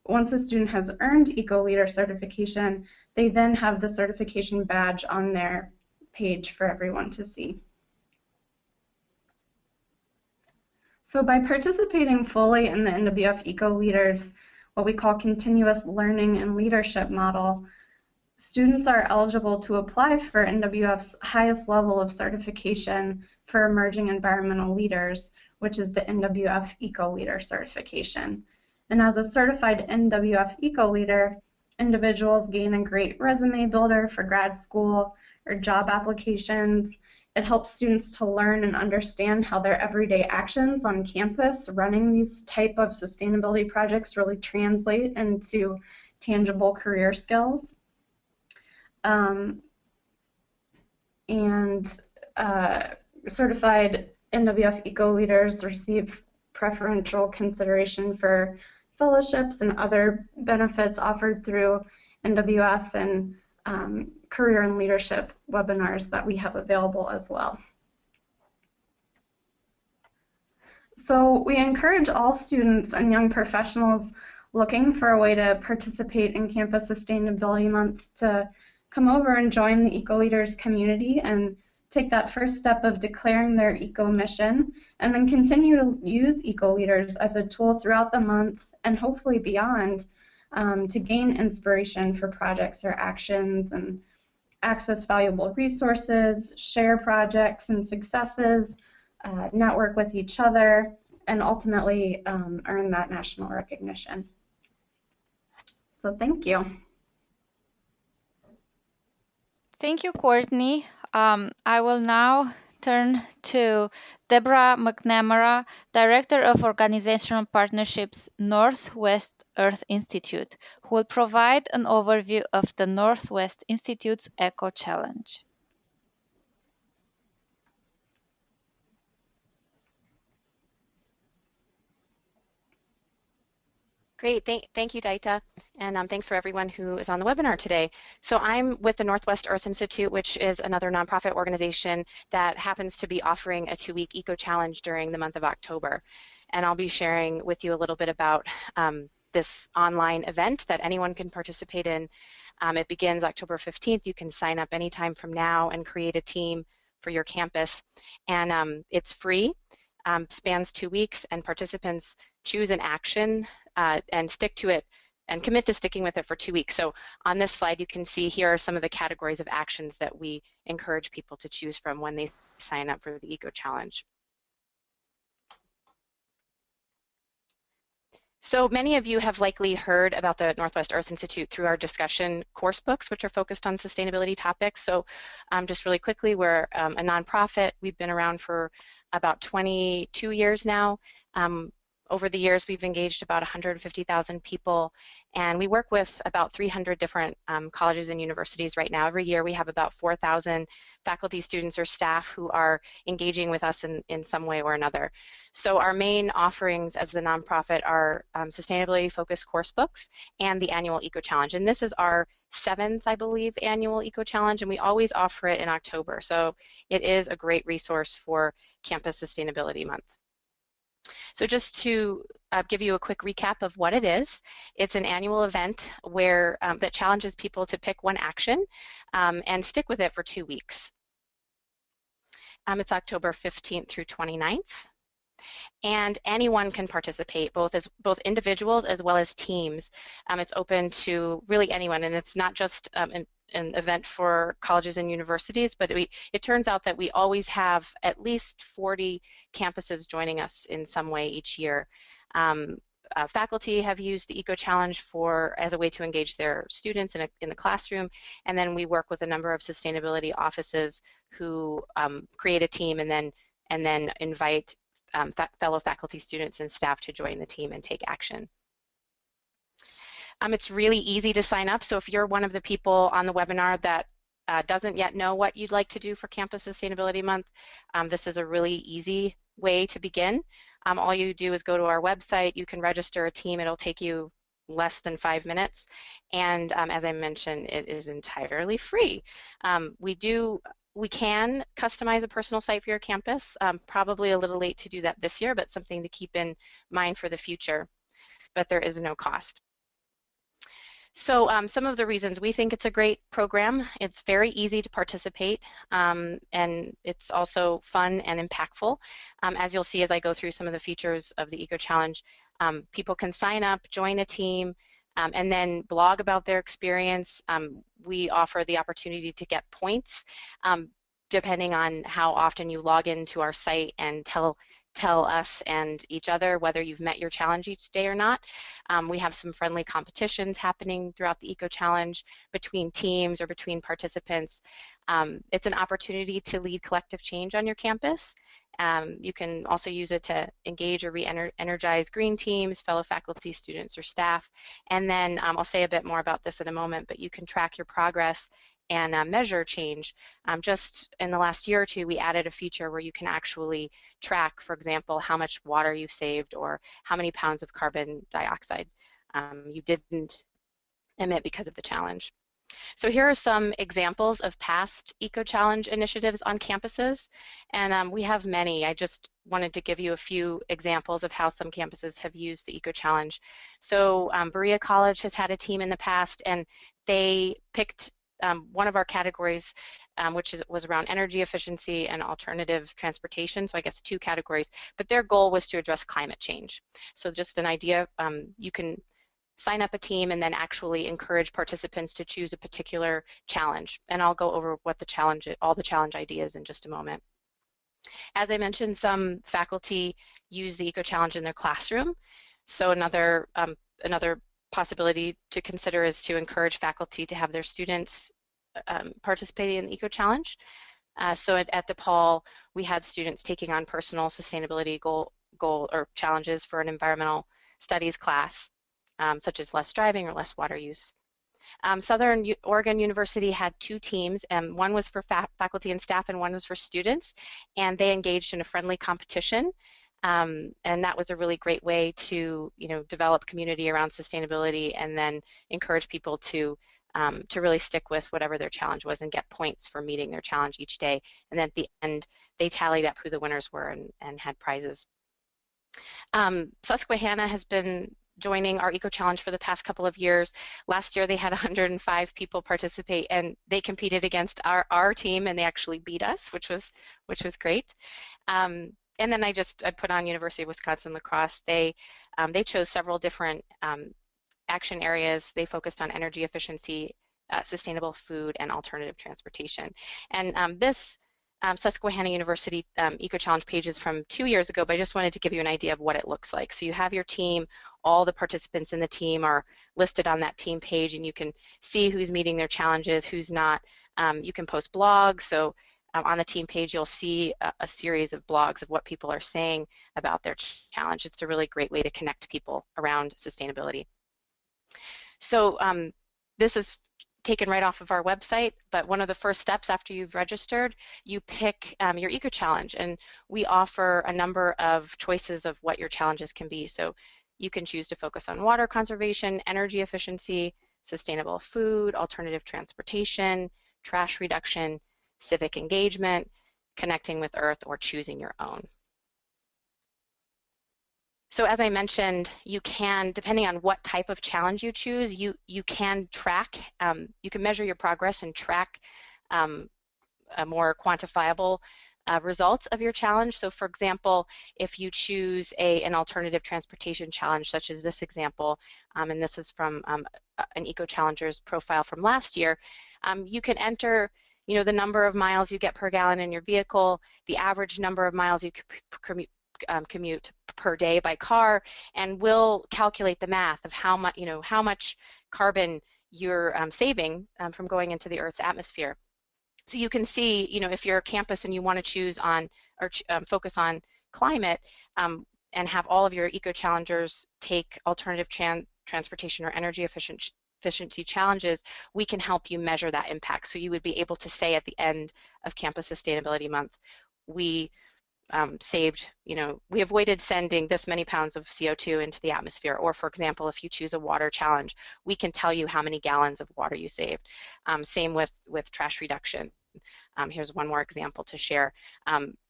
once a student has earned EcoLeader certification, they then have the certification badge on their page for everyone to see. So by participating fully in the NWF EcoLeaders, what we call continuous learning and leadership model, students are eligible to apply for NWF's highest level of certification for emerging environmental leaders, which is the NWF EcoLeader certification. And as a certified NWF EcoLeader, individuals gain a great resume builder for grad school or job applications. It helps students to learn and understand how their everyday actions on campus running these type of sustainability projects really translate into tangible career skills. Certified NWF EcoLeaders receive preferential consideration for fellowships and other benefits offered through NWF and career and leadership webinars that we have available as well. So we encourage all students and young professionals looking for a way to participate in Campus Sustainability Month to come over and join the EcoLeaders community and take that first step of declaring their eco mission, and then continue to use EcoLeaders as a tool throughout the month and hopefully beyond to gain inspiration for projects or actions and access valuable resources, share projects and successes, network with each other, and ultimately earn that national recognition. So thank you. Thank you, Courtney. I will now turn to Deborah McNamara, Director of Organizational Partnerships, Northwest Earth Institute, who will provide an overview of the Northwest Institute's Eco Challenge. Great, thank you, Daita, and thanks for everyone who is on the webinar today. So I'm with the Northwest Earth Institute, which is another nonprofit organization that happens to be offering a 2-week Eco Challenge during the month of October. And I'll be sharing with you a little bit about this online event that anyone can participate in. It begins October 15th. You can sign up anytime from now and create a team for your campus. And it's free, spans 2 weeks, and participants choose an action and stick to it and commit to sticking with it for 2 weeks. So on this slide, you can see here are some of the categories of actions that we encourage people to choose from when they sign up for the Eco Challenge. So many of you have likely heard about the Northwest Earth Institute through our discussion course books, which are focused on sustainability topics. So just really quickly, we're a nonprofit. We've been around for about 22 years now. Over the years, we've engaged about 150,000 people, and we work with about 300 different colleges and universities right now. Every year, we have about 4,000 faculty, students, or staff who are engaging with us in some way or another. So our main offerings as a nonprofit are sustainability-focused course books and the annual Eco Challenge. And this is our 7th, I believe, annual Eco Challenge, and we always offer it in October. So it is a great resource for Campus Sustainability Month. So just to give you a quick recap of what it is, it's an annual event where that challenges people to pick one action and stick with it for 2 weeks. It's October 15th through 29th. And anyone can participate, both individuals as well as teams. It's open to really anyone, and it's not just an event for colleges and universities, but it turns out that we always have at least 40 campuses joining us in some way each year. Faculty have used the Eco Challenge as a way to engage their students in the classroom, and then we work with a number of sustainability offices who create a team and then invite fellow faculty, students, and staff to join the team and take action. It's really easy to sign up, so if you're one of the people on the webinar that doesn't yet know what you'd like to do for Campus Sustainability Month, this is a really easy way to begin. All you do is go to our website, you can register a team, it'll take you less than 5 minutes, and as I mentioned, it is entirely free. We can customize a personal site for your campus, probably a little late to do that this year, but something to keep in mind for the future, but there is no cost. So some of the reasons we think it's a great program: it's very easy to participate, and it's also fun and impactful. As you'll see as I go through some of the features of the Eco Challenge, people can sign up, join a team, and then blog about their experience. We offer the opportunity to get points depending on how often you log into our site and tell us and each other whether you've met your challenge each day or not. We have some friendly competitions happening throughout the Eco Challenge between teams or between participants. It's an opportunity to lead collective change on your campus. You can also use it to engage or re-energize green teams, fellow faculty, students, or staff. And then I'll say a bit more about this in a moment, but you can track your progress and measure change. Just in the last year or two, we added a feature where you can actually track, for example, how much water you saved or how many pounds of carbon dioxide you didn't emit because of the challenge. So here are some examples of past Eco Challenge initiatives on campuses, and we have many. I just wanted to give you a few examples of how some campuses have used the Eco Challenge. So Berea College has had a team in the past, and they picked one of our categories, which was around energy efficiency and alternative transportation, so I guess 2 categories, but their goal was to address climate change. So just an idea, you can sign up a team and then actually encourage participants to choose a particular challenge, and I'll go over what all the challenge ideas in just a moment. As I mentioned, some faculty use the Eco Challenge in their classroom, so another possibility to consider is to encourage faculty to have their students participating in the Eco Challenge. So at DePaul, we had students taking on personal sustainability goal or challenges for an environmental studies class, such as less driving or less water use. Southern Oregon University had 2 teams, and one was for faculty and staff and one was for students, and they engaged in a friendly competition. And that was a really great way to, develop community around sustainability and then encourage people to really stick with whatever their challenge was and get points for meeting their challenge each day. And then at the end, they tallied up who the winners were and had prizes. Susquehanna has been joining our Eco Challenge for the past couple of years. Last year they had 105 people participate, and they competed against our team, and they actually beat us, which was great. And then I put on University of Wisconsin Lacrosse. They chose several different action areas. They focused on energy efficiency, sustainable food, and alternative transportation. And this Susquehanna University Eco Challenge page is from 2 years ago, but I just wanted to give you an idea of what it looks like. So you have your team, all the participants in the team are listed on that team page, and you can see who's meeting their challenges, who's not. You can post blogs, so on the team page, you'll see a series of blogs of what people are saying about their challenge. It's a really great way to connect people around sustainability. So this is taken right off of our website, but one of the first steps after you've registered, you pick your eco challenge, and we offer a number of choices of what your challenges can be. So you can choose to focus on water conservation, energy efficiency, sustainable food, alternative transportation, trash reduction, civic engagement, connecting with Earth, or choosing your own. So as I mentioned, you can, depending on what type of challenge you choose, you can track, you can measure your progress and track a more quantifiable results of your challenge. So for example, if you choose an alternative transportation challenge, such as this example, and this is from an Eco Challenger's profile from last year, you can enter the number of miles you get per gallon in your vehicle, the average number of miles you commute per day by car, and we'll calculate the math of how much carbon you're saving from going into the Earth's atmosphere. So you can see, if you're a campus and you want to choose on or focus on climate and have all of your eco challengers take alternative transportation or energy efficiency challenges, we can help you measure that impact. So you would be able to say at the end of Campus Sustainability Month, we saved, we avoided sending this many pounds of CO2 into the atmosphere. Or for example, if you choose a water challenge, we can tell you how many gallons of water you saved. Same with trash reduction. Here's one more example to share.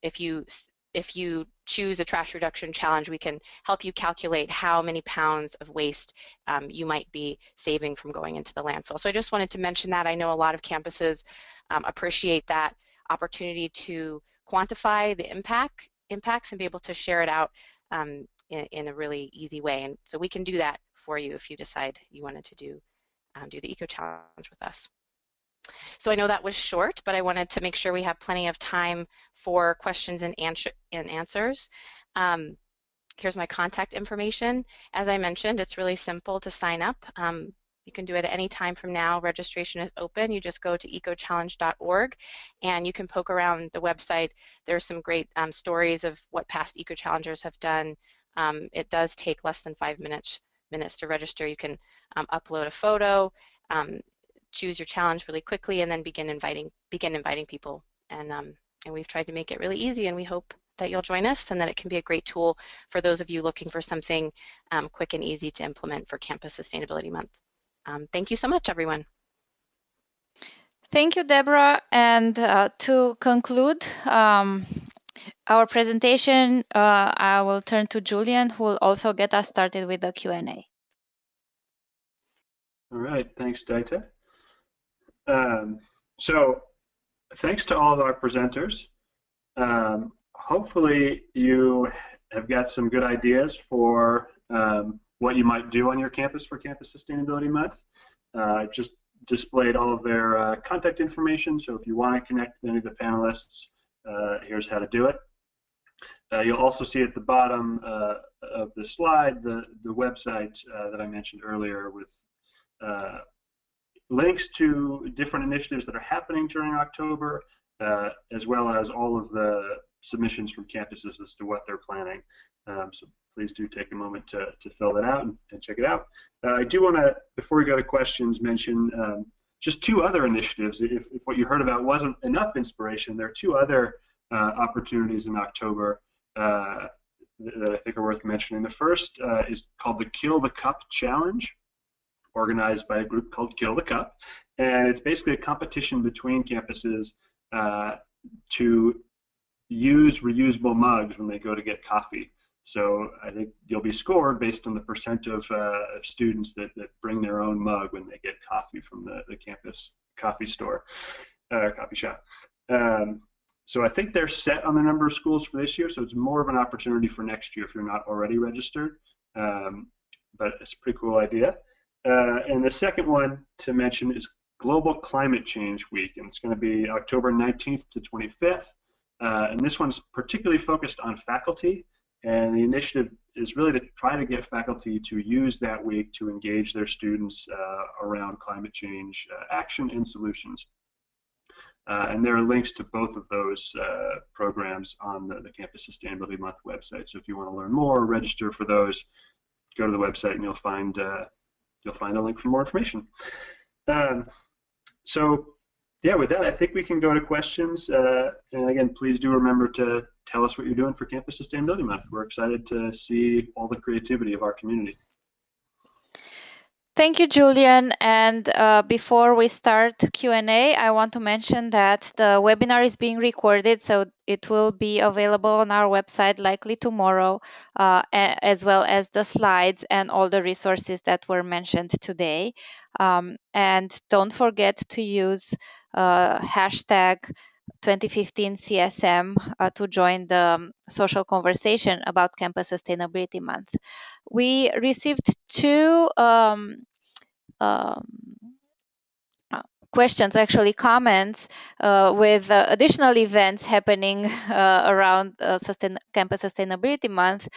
If you choose a trash reduction challenge, we can help you calculate how many pounds of waste you might be saving from going into the landfill. So I just wanted to mention that. I know a lot of campuses appreciate that opportunity to quantify the impacts and be able to share it out in a really easy way. And so we can do that for you if you decide you wanted to do the Eco Challenge with us. So I know that was short, but I wanted to make sure we have plenty of time for questions and answers. Here's my contact information. As I mentioned, it's really simple to sign up. You can do it at any time from now. Registration is open. You just go to ecochallenge.org and you can poke around the website. There's some great stories of what past Eco Challengers have done. It does take less than 5 minutes to register. You can upload a photo, choose your challenge really quickly, and then begin inviting people. And we've tried to make it really easy, and we hope that you'll join us and that it can be a great tool for those of you looking for something quick and easy to implement for Campus Sustainability Month. Thank you so much, everyone. Thank you, Deborah. And to conclude our presentation, I will turn to Julian, who will also get us started with the Q&A. All right, thanks, Daita. So thanks to all of our presenters. Hopefully you have got some good ideas for what you might do on your campus for Campus Sustainability Month. I've just displayed all of their contact information, so if you want to connect with any of the panelists, here's how to do it. You'll also see at the bottom of the slide the website that I mentioned earlier with links to different initiatives that are happening during October, as well as all of the submissions from campuses as to what they're planning. So please do take a moment to fill that out and check it out. I do want to, before we go to questions, mention just two other initiatives. If what you heard about wasn't enough inspiration, there are two other opportunities in October that I think are worth mentioning. The first is called the Kill the Cup Challenge, organized by a group called Kill the Cup, and it's basically a competition between campuses to use reusable mugs when they go to get coffee. So I think you'll be scored based on the percent of students that bring their own mug when they get coffee from the campus coffee store, coffee shop. So I think they're set on the number of schools for this year, so it's more of an opportunity for next year if you're not already registered. But it's a pretty cool idea. And the second one to mention is Global Climate Change Week, and it's going to be October 19th to 25th. And this one's particularly focused on faculty, and the initiative is really to try to get faculty to use that week to engage their students around climate change action and solutions. And there are links to both of those programs on the Campus Sustainability Month website. So if you want to learn more, register for those, go to the website and you'll find a link for more information. So yeah, with that, I think we can go to questions. And again, please do remember to tell us what you're doing for Campus Sustainability Month. We're excited to see all the creativity of our community. Thank you, Julian. And before we start Q&A, I want to mention that the webinar is being recorded, so it will be available on our website likely tomorrow, as well as the slides and all the resources that were mentioned today. And don't forget to use hashtag 2015 CSM to join the social conversation about Campus Sustainability Month. We received two questions, actually comments, with additional events happening around Campus Sustainability Month.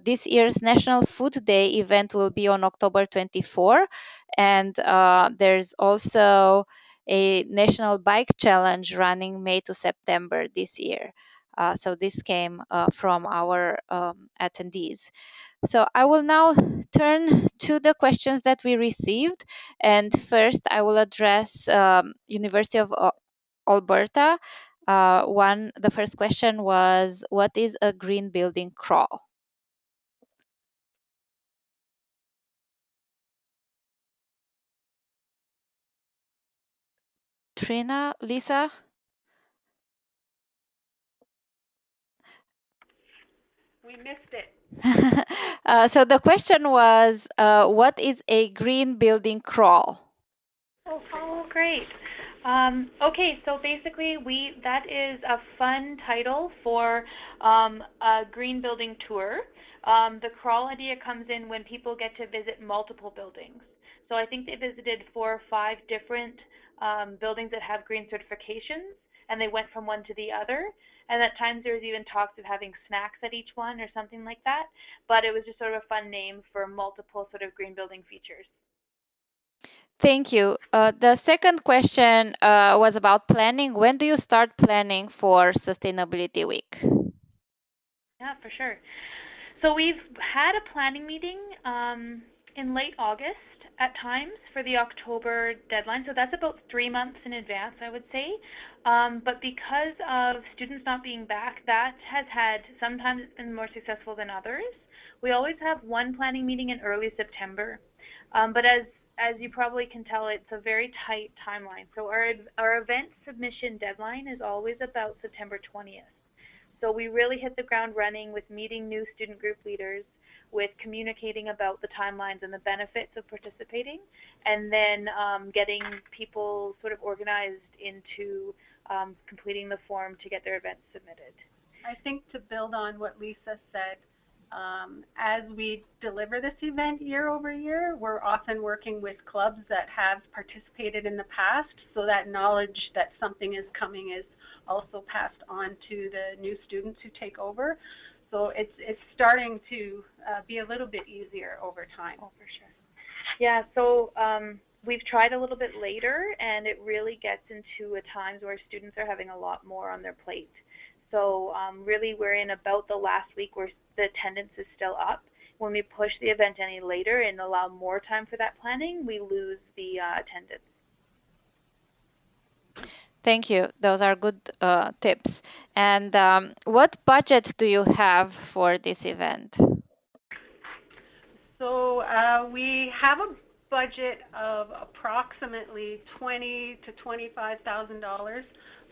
This year's National Food Day event will be on October 24, and there's also a National Bike Challenge running May to September this year. So this came from our attendees. So I will now turn to the questions that we received. And first, I will address University of Alberta. The first question was, what is a green building crawl? Trina, Lisa? We missed it. So the question was, what is a green building crawl? Oh, great. Okay, so basically that is a fun title for a green building tour. The crawl idea comes in when people get to visit multiple buildings. So I think they visited 4 or 5 different buildings that have green certifications, and they went from one to the other. And at times there was even talks of having snacks at each one or something like that. But it was just sort of a fun name for multiple sort of green building features. Thank you. The second question was about planning. When do you start planning for Sustainability Week? Yeah, for sure. So we've had a planning meeting in late August at times for the October deadline. So that's about 3 months in advance, I would say. But because of students not being back, that has had, sometimes it's been more successful than others. We always have one planning meeting in early September. But as you probably can tell, it's a very tight timeline. So our event submission deadline is always about September 20th. So we really hit the ground running with meeting new student group leaders, with communicating about the timelines and the benefits of participating, and then getting people sort of organized into completing the form to get their events submitted. I think to build on what Lisa said, as we deliver this event year over year, we're often working with clubs that have participated in the past, so that knowledge that something is coming is also passed on to the new students who take over. So it's starting to be a little bit easier over time. Oh, for sure. Yeah, so we've tried a little bit later, and it really gets into times where students are having a lot more on their plate. So really we're in about the last week where the attendance is still up. When we push the event any later and allow more time for that planning, we lose the attendance. Thank you. Those are good tips. And what budget do you have for this event? So we have a budget of approximately $20,000 to $25,000.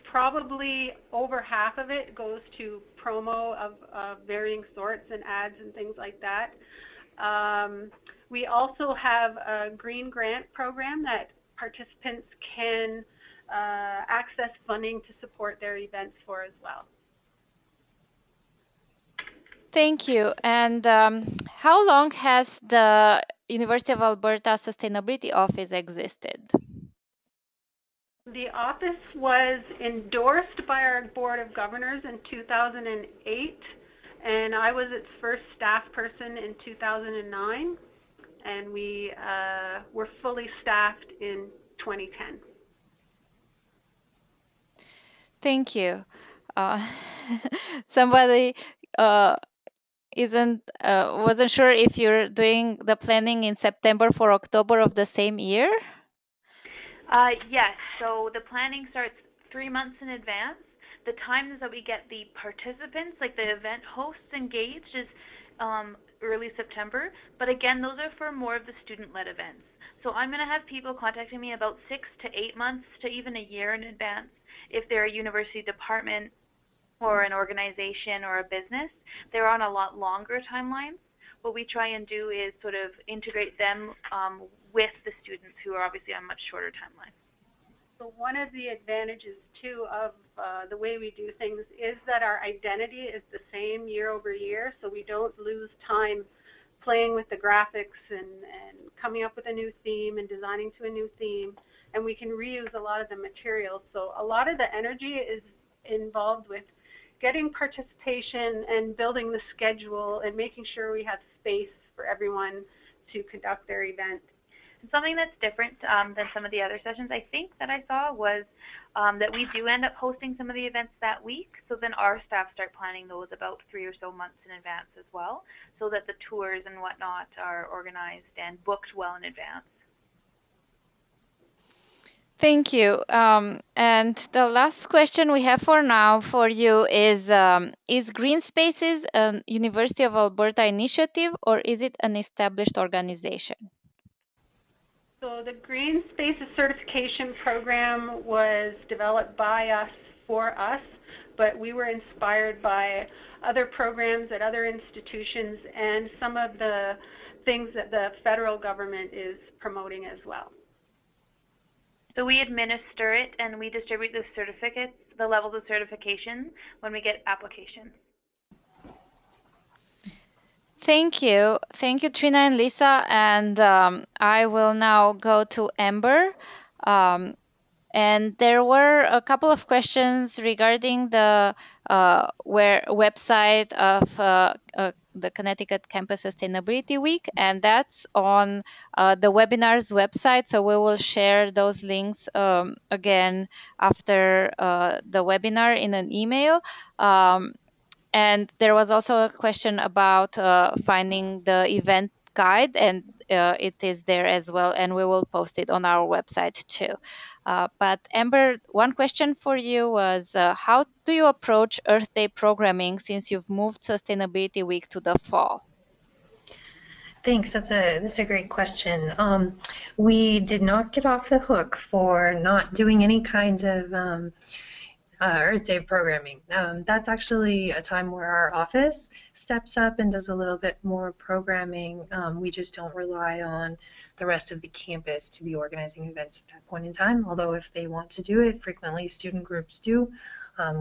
Probably over half of it goes to promo of varying sorts and ads and things like that. We also have a green grant program that participants can access funding to support their events for as well. Thank you. And how long has the University of Alberta Sustainability Office existed? The office was endorsed by our Board of Governors in 2008, and I was its first staff person in 2009, and we were fully staffed in 2010. Thank you. Uh, somebody wasn't sure if you're doing the planning in September for October of the same year. Yes, so the planning starts 3 months in advance. The times that we get the participants, like the event hosts engaged, is early September. But again, those are for more of the student-led events. So I'm going to have people contacting me about 6 to 8 months to even a year in advance if they're a university department or an organization or a business. They're on a lot longer timelines. What we try and do is sort of integrate them with the students who are obviously on much shorter timelines. So one of the advantages too of the way we do things is that our identity is the same year over year, so we don't lose time playing with the graphics and coming up with a new theme and designing to a new theme, and we can reuse a lot of the materials. So a lot of the energy is involved with getting participation and building the schedule and making sure we have space for everyone to conduct their event. And something that's different than some of the other sessions I think that I saw was that we do end up hosting some of the events that week. So then our staff start planning those about 3 or so months in advance as well, so that the tours and whatnot are organized and booked well in advance. Thank you. And the last question we have for now for you is Green Spaces a University of Alberta initiative, or is it an established organization? So the Green Spaces Certification Program was developed by us for us, but we were inspired by other programs at other institutions and some of the things that the federal government is promoting as well. So we administer it and we distribute the certificates, the levels of certification when we get applications. Thank you. Thank you, Trina and Lisa. And I will now go to Amber. And there were a couple of questions regarding the website of the Connecticut Campus Sustainability Week, and that's on the webinar's website. So we will share those links again after the webinar in an email. And there was also a question about finding the event guide, and it is there as well, and we will post it on our website too. But Amber, one question for you was, how do you approach Earth Day programming since you've moved Sustainability Week to the fall? Thanks. That's a great question. We did not get off the hook for not doing any kinds of Earth Day programming. That's actually a time where our office steps up and does a little bit more programming. We just don't rely on the rest of the campus to be organizing events at that point in time, although if they want to do it, frequently student groups do.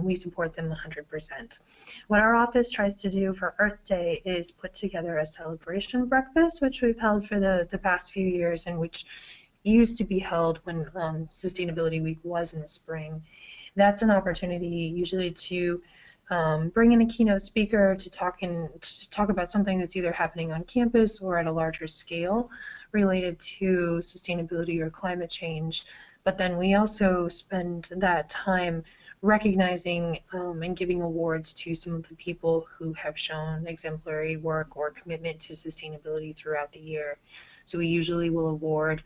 We support them 100%. What our office tries to do for Earth Day is put together a celebration breakfast, which we've held for the past few years and which used to be held when Sustainability Week was in the spring. That's an opportunity usually to bring in a keynote speaker to talk about something that's either happening on campus or at a larger scale related to sustainability or climate change. But then we also spend that time recognizing and giving awards to some of the people who have shown exemplary work or commitment to sustainability throughout the year. So we usually will award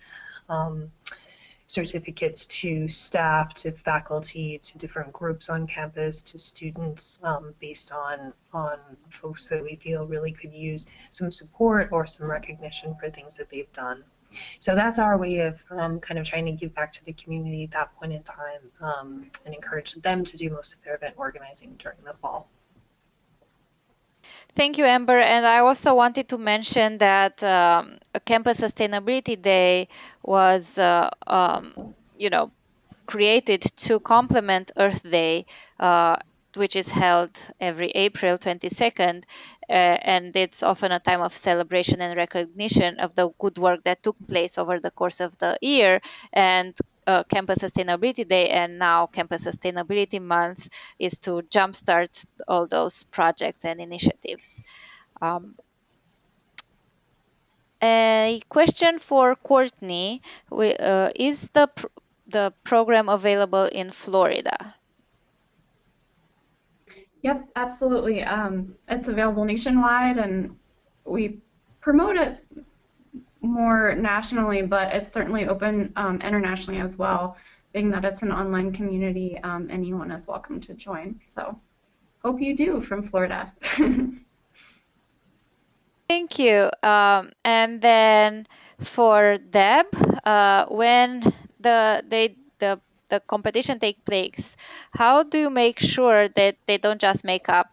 certificates to staff, to faculty, to different groups on campus, to students based on folks that we feel really could use some support or some recognition for things that they've done. So that's our way of kind of trying to give back to the community at that point in time and encourage them to do most of their event organizing during the fall. Thank you, Amber. And I also wanted to mention that a Campus Sustainability Day was, created to complement Earth Day, which is held every April 22nd. And it's often a time of celebration and recognition of the good work that took place over the course of the year. And Campus Sustainability Day and now Campus Sustainability Month is to jumpstart all those projects and initiatives. A question for Courtney, is the program available in Florida? Yep, absolutely. It's available nationwide, and we promote it more nationally, but it's certainly open internationally as well, being that it's an online community. Anyone is welcome to join. So hope you do from Florida. Thank you. And then for Deb, when the competition takes place, how do you make sure that they don't just make up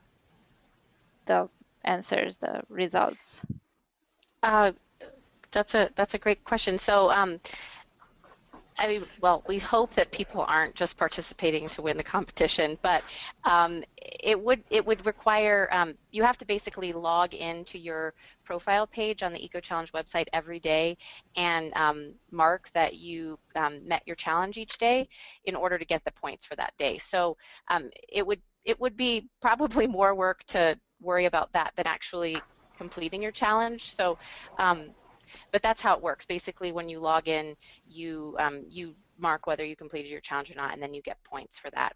the answers, the results? That's a great question. So I mean, well, we hope that people aren't just participating to win the competition, but it would require you have to basically log into your profile page on the EcoChallenge website every day and mark that you met your challenge each day in order to get the points for that day. So it would be probably more work to worry about that than actually completing your challenge. So but that's how it works. Basically, when you log in, you mark whether you completed your challenge or not, and then you get points for that.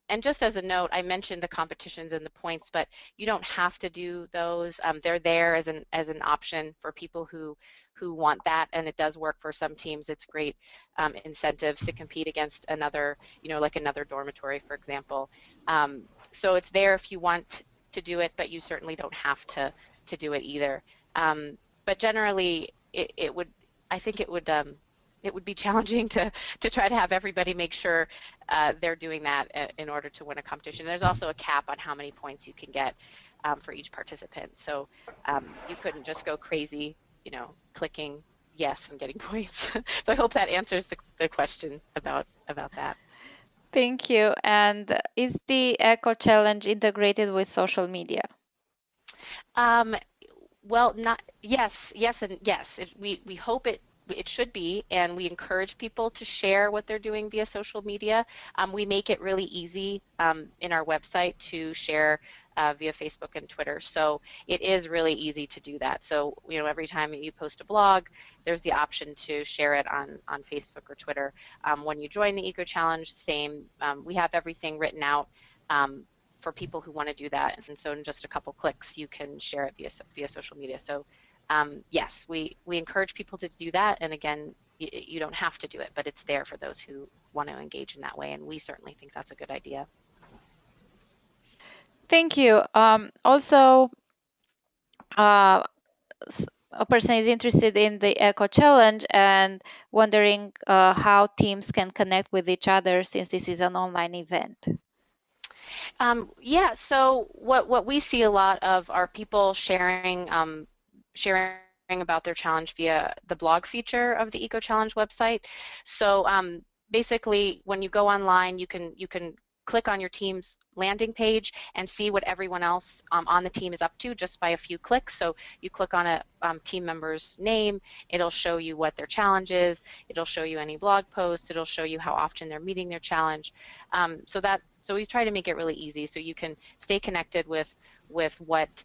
And just as a note, I mentioned the competitions and the points, but you don't have to do those. They're there as an option for people who want that, and it does work for some teams. It's great incentives to compete against another, like another dormitory, for example. So it's there if you want to do it, but you certainly don't have to do it either. But generally, I think it would be challenging to try to have everybody make sure they're doing that in order to win a competition. There's also a cap on how many points you can get for each participant. So you couldn't just go crazy, clicking yes and getting points. So I hope that answers the question about that. Thank you. And is the Eco Challenge integrated with social media? Well, yes, and yes. We hope it should be, and we encourage people to share what they're doing via social media. We make it really easy in our website to share via Facebook and Twitter, so it is really easy to do that. So every time you post a blog, there's the option to share it on Facebook or Twitter. When you join the Eco Challenge, same. We have everything written out for people who want to do that, and so in just a couple clicks you can share it via social media. So yes, we encourage people to do that, and again, you don't have to do it, but it's there for those who want to engage in that way, and we certainly think that's a good idea. Thank you. Also, a person is interested in the Eco Challenge and wondering how teams can connect with each other since this is an online event. Yeah, so what we see a lot of are people sharing about their challenge via the blog feature of the Eco Challenge website. So basically, when you go online, you can click on your team's landing page and see what everyone else on the team is up to just by a few clicks. So you click on a team member's name, it'll show you what their challenge is, it'll show you any blog posts, it'll show you how often they're meeting their challenge. So we try to make it really easy so you can stay connected with what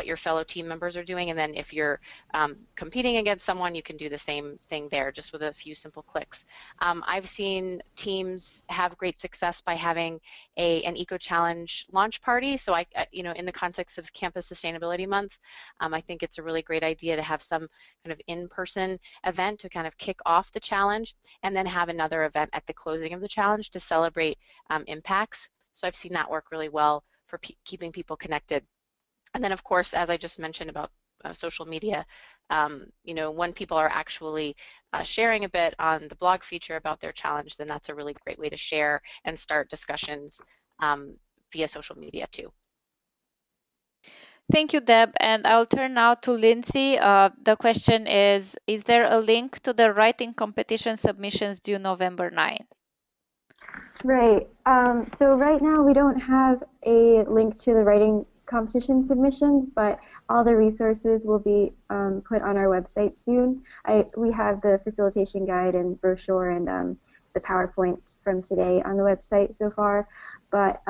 your fellow team members are doing, and then if you're competing against someone, you can do the same thing there just with a few simple clicks. I've seen teams have great success by having an Eco Challenge launch party. So in the context of Campus Sustainability Month, I think it's a really great idea to have some kind of in-person event to kind of kick off the challenge, and then have another event at the closing of the challenge to celebrate impacts. So I've seen that work really well for keeping people connected. And then, of course, as I just mentioned about social media, when people are actually sharing a bit on the blog feature about their challenge, then that's a really great way to share and start discussions via social media too. Thank you, Deb. And I'll turn now to Lindsay. The question is there a link to the writing competition submissions due November 9th? Right. So right now we don't have a link to the writing competition submissions, but all the resources will be put on our website soon. We have the facilitation guide and brochure and the PowerPoint from today on the website so far. But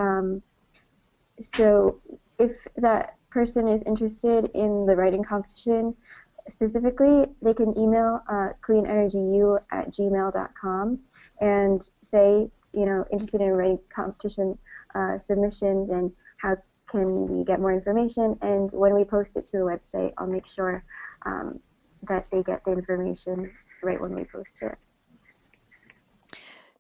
so if that person is interested in the writing competition specifically, they can email cleanenergyu@gmail.com and say, interested in a writing competition submissions and how can we get more information. And when we post it to the website, I'll make sure that they get the information right when we post it.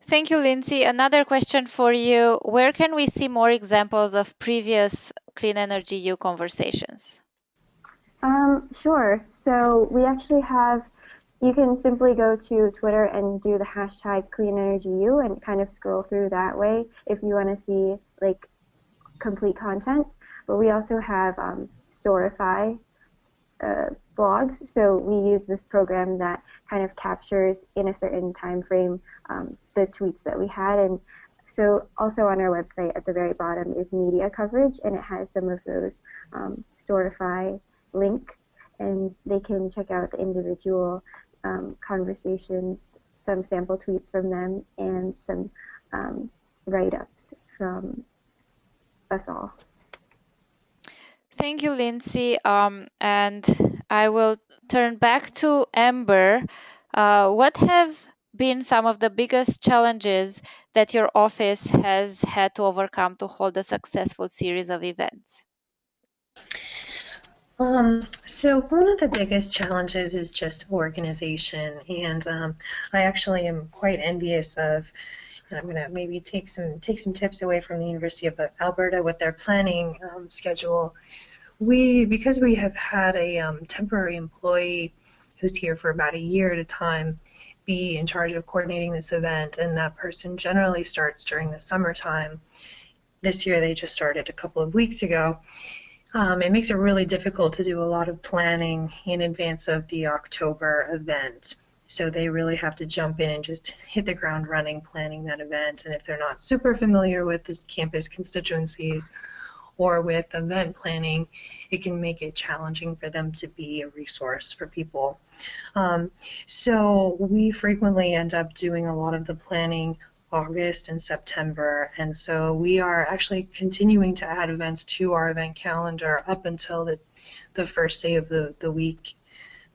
Thank you, Lindsay. Another question for you. Where can we see more examples of previous Clean Energy U conversations? Sure. So we actually have, you can simply go to Twitter and do the hashtag #CleanEnergyU and kind of scroll through that way if you want to see like complete content. But we also have Storify blogs. So we use this program that kind of captures in a certain time frame the tweets that we had. And so also on our website at the very bottom is media coverage, and it has some of those Storify links, and they can check out the individual conversations, some sample tweets from them, and some write-ups from us all. Thank you, Lindsay. And I will turn back to Amber. What have been some of the biggest challenges that your office has had to overcome to hold a successful series of events? So one of the biggest challenges is just organization, and I actually am quite envious of, and I'm going to maybe take some tips away from the University of Alberta with their planning schedule. Because we have had a temporary employee who's here for about a year at a time be in charge of coordinating this event, and that person generally starts during the summertime. This year they just started a couple of weeks ago. It makes it really difficult to do a lot of planning in advance of the October event. So they really have to jump in and just hit the ground running planning that event. And if they're not super familiar with the campus constituencies or with event planning, it can make it challenging for them to be a resource for people. So we frequently end up doing a lot of the planning August and September, and so we are actually continuing to add events to our event calendar up until the first day of the week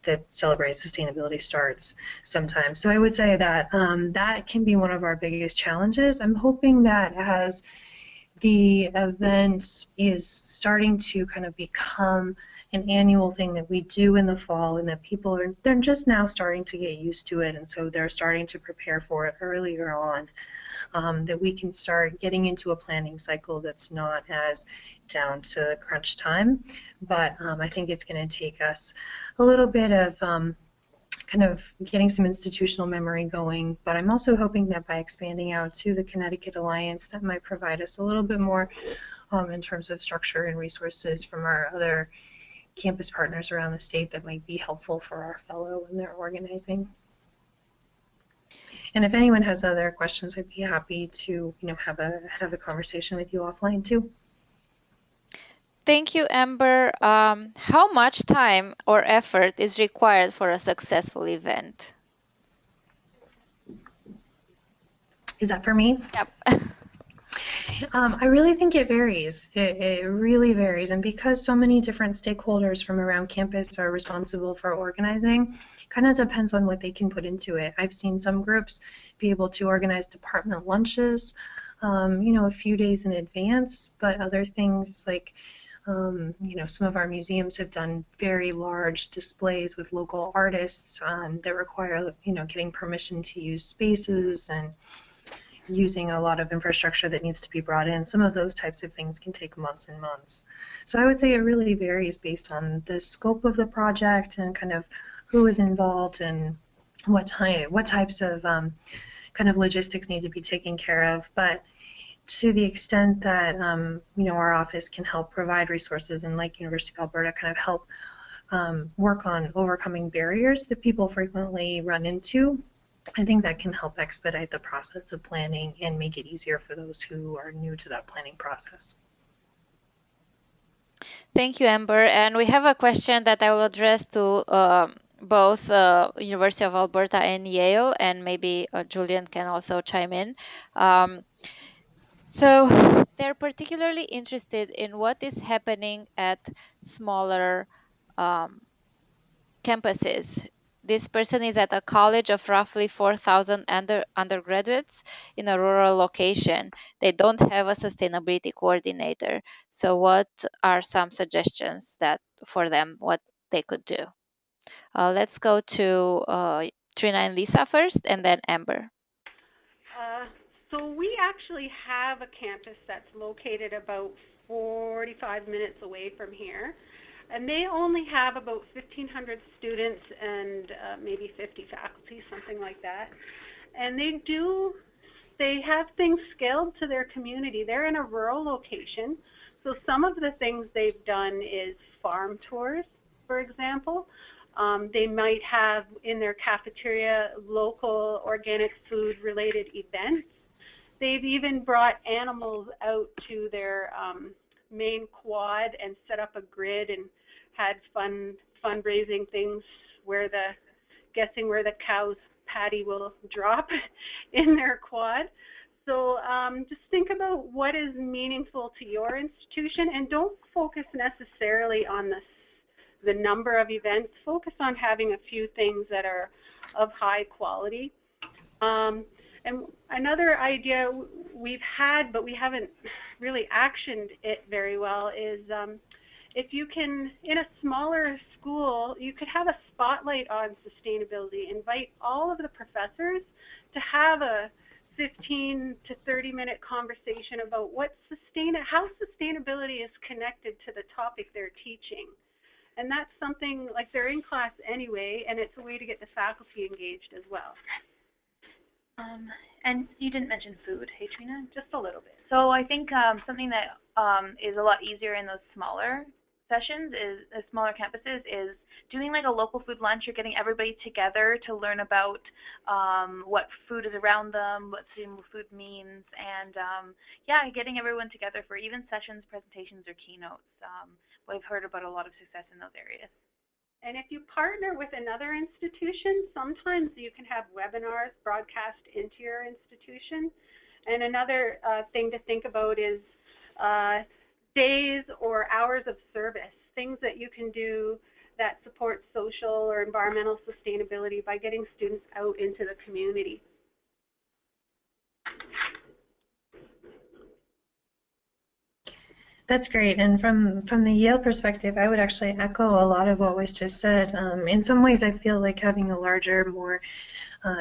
that Celebrate Sustainability starts sometime. So I would say that that can be one of our biggest challenges. I'm hoping that as the event is starting to kind of become an annual thing that we do in the fall, and that people they're just now starting to get used to it, and so they're starting to prepare for it earlier on, that we can start getting into a planning cycle that's not as down to crunch time. But I think it's going to take us a little bit of kind of getting some institutional memory going, but I'm also hoping that by expanding out to the Connecticut Alliance, that might provide us a little bit more in terms of structure and resources from our other campus partners around the state that might be helpful for our fellow when they're organizing. And if anyone has other questions, I'd be happy to have a conversation with you offline too. Thank you, Amber. How much time or effort is required for a successful event? Is that for me? Yep. I really think it varies. It really varies, and because so many different stakeholders from around campus are responsible for organizing, kind of depends on what they can put into it. I've seen some groups be able to organize department lunches, a few days in advance, but other things like, some of our museums have done very large displays with local artists that require, getting permission to use spaces and using a lot of infrastructure that needs to be brought in. Some of those types of things can take months and months. So I would say it really varies based on the scope of the project and kind of who is involved and what types of kind of logistics need to be taken care of. But to the extent that our office can help provide resources, and like University of Alberta kind of help work on overcoming barriers that people frequently run into, I think that can help expedite the process of planning and make it easier for those who are new to that planning process. Thank you, Amber. And we have a question that I will address to both University of Alberta and Yale, and maybe Julian can also chime in. So they're particularly interested in what is happening at smaller campuses. this person is at a college of roughly 4,000 undergraduates in a rural location. They don't have a sustainability coordinator. So what are some suggestions that for them, what they could do? Let's go to Trina and Lisa first, and then Amber. So we actually have a campus that's located about 45 minutes away from here, and they only have about 1,500 students and maybe 50 faculty, something like that. And they have things scaled to their community. They're in a rural location, so some of the things they've done is farm tours, for example. They might have in their cafeteria local organic food related events. They've even brought animals out to their main quad and set up a grid and had fundraising things where guessing where the cow's patty will drop in their quad. So just think about what is meaningful to your institution, and don't focus necessarily on the number of events. Focus on having a few things that are of high quality. And another idea we've had, but we haven't really actioned it very well, is if you can, in a smaller school, you could have a spotlight on sustainability. Invite all of the professors to have a 15 to 30-minute conversation about how sustainability is connected to the topic they're teaching. And that's something, like, they're in class anyway, and it's a way to get the faculty engaged as well. And you didn't mention food, hey Trina? Just a little bit. So I think something that is a lot easier in those smaller sessions smaller campuses is doing like a local food lunch or getting everybody together to learn about what food is around them, what sustainable food means, and yeah, getting everyone together for even sessions, presentations, or keynotes. We've heard about a lot of success in those areas. And if you partner with another institution, sometimes you can have webinars broadcast into your institution. And another thing to think about is days or hours of service, things that you can do that support social or environmental sustainability by getting students out into the community. That's great. And from the Yale perspective, I would actually echo a lot of what was just said. In some ways, I feel like having a larger, more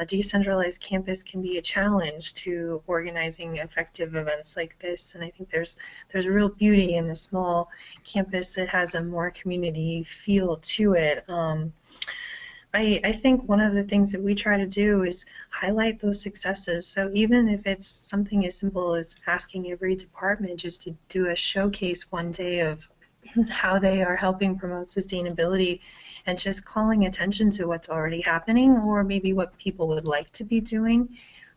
decentralized campus can be a challenge to organizing effective events like this. And I think there's real beauty in a small campus that has a more community feel to it. I think one of the things that we try to do is highlight those successes. So even if it's something as simple as asking every department just to do a showcase one day of how they are helping promote sustainability and just calling attention to what's already happening or maybe what people would like to be doing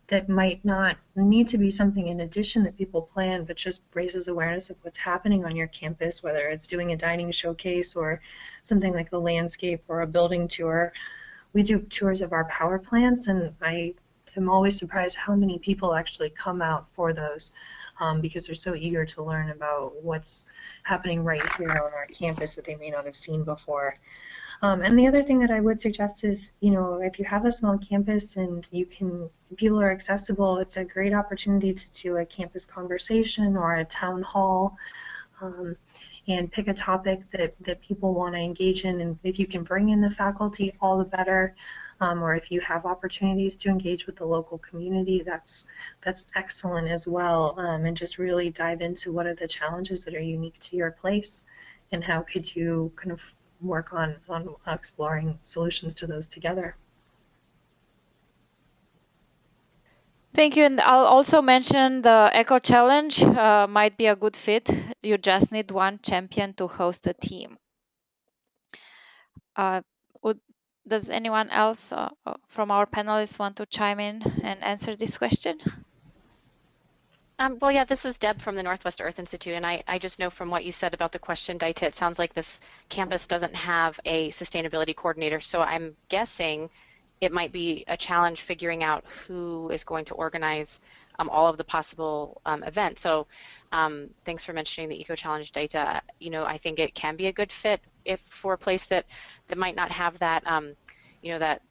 that might not need to be something in addition that people plan, but just raises awareness of what's happening on your campus, whether it's doing a dining showcase or something like a landscape or a building tour. We do tours of our power plants, and I am always surprised how many people actually come out for those because they're so eager to learn about what's happening right here on our campus that they may not have seen before. And the other thing that I would suggest is, if you have a small campus and people are accessible, it's a great opportunity to do a campus conversation or a town hall and pick a topic that people want to engage in. And if you can bring in the faculty, all the better. Or if you have opportunities to engage with the local community, that's excellent as well. And just really dive into what are the challenges that are unique to your place and how could you kind of work on exploring solutions to those together. Thank you, and I'll also mention the Eco Challenge might be a good fit. You just need one champion to host a team. Does anyone else from our panelists want to chime in and answer this question? Well, yeah, this is Deb from the Northwest Earth Institute, and I just know from what you said about the question, Daita, it sounds like this campus doesn't have a sustainability coordinator, so I'm guessing it might be a challenge figuring out who is going to organize all of the possible events. So thanks for mentioning the Eco Challenge, Daita. I think it can be a good fit for a place that might not have that you know, that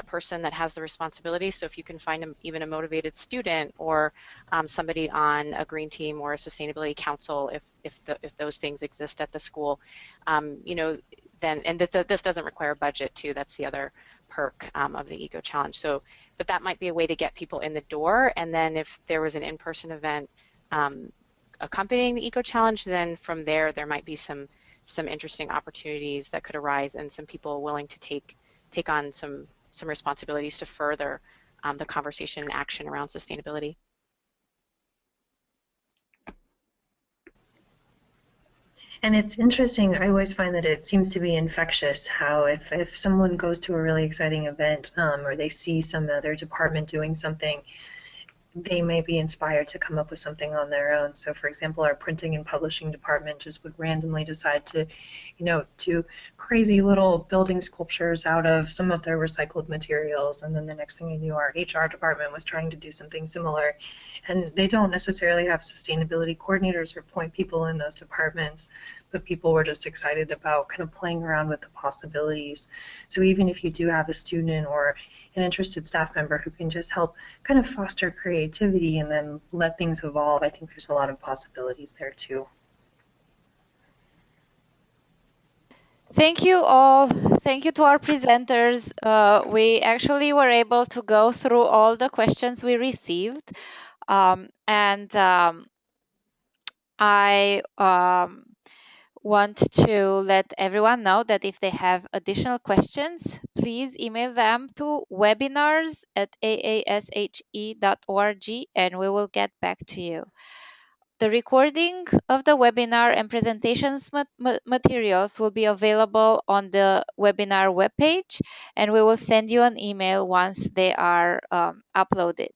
person that has the responsibility. So if you can find even a motivated student or somebody on a green team or a sustainability council, if those things exist at the school, you know, then, and this doesn't require budget too. That's the other perk of the Eco Challenge. So, but that might be a way to get people in the door. And then if there was an in-person event accompanying the Eco Challenge, then from there might be some interesting opportunities that could arise, and some people willing to take on some responsibilities to further the conversation and action around sustainability. And it's interesting, I always find that it seems to be infectious how if someone goes to a really exciting event or they see some other department doing something, they may be inspired to come up with something on their own. So for example, our printing and publishing department just would randomly decide to, you know, do crazy little building sculptures out of some of their recycled materials. And then the next thing you knew, our HR department was trying to do something similar. And they don't necessarily have sustainability coordinators or point people in those departments, but people were just excited about kind of playing around with the possibilities. So even if you do have a student or an interested staff member who can just help kind of foster creativity and then let things evolve, I think there's a lot of possibilities there too. Thank you all. Thank you to our presenters. We actually were able to go through all the questions we received. I want to let everyone know that if they have additional questions, please email them to webinars@aashe.org and we will get back to you. The recording of the webinar and presentations materials will be available on the webinar webpage, and we will send you an email once they are uploaded.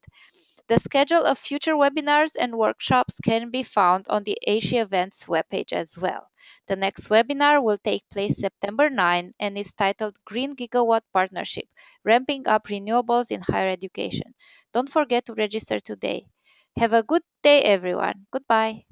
The schedule of future webinars and workshops can be found on the AASHE events webpage as well. The next webinar will take place September 9 and is titled Green Gigawatt Partnership, Ramping Up Renewables in Higher Education. Don't forget to register today. Have a good day, everyone. Goodbye.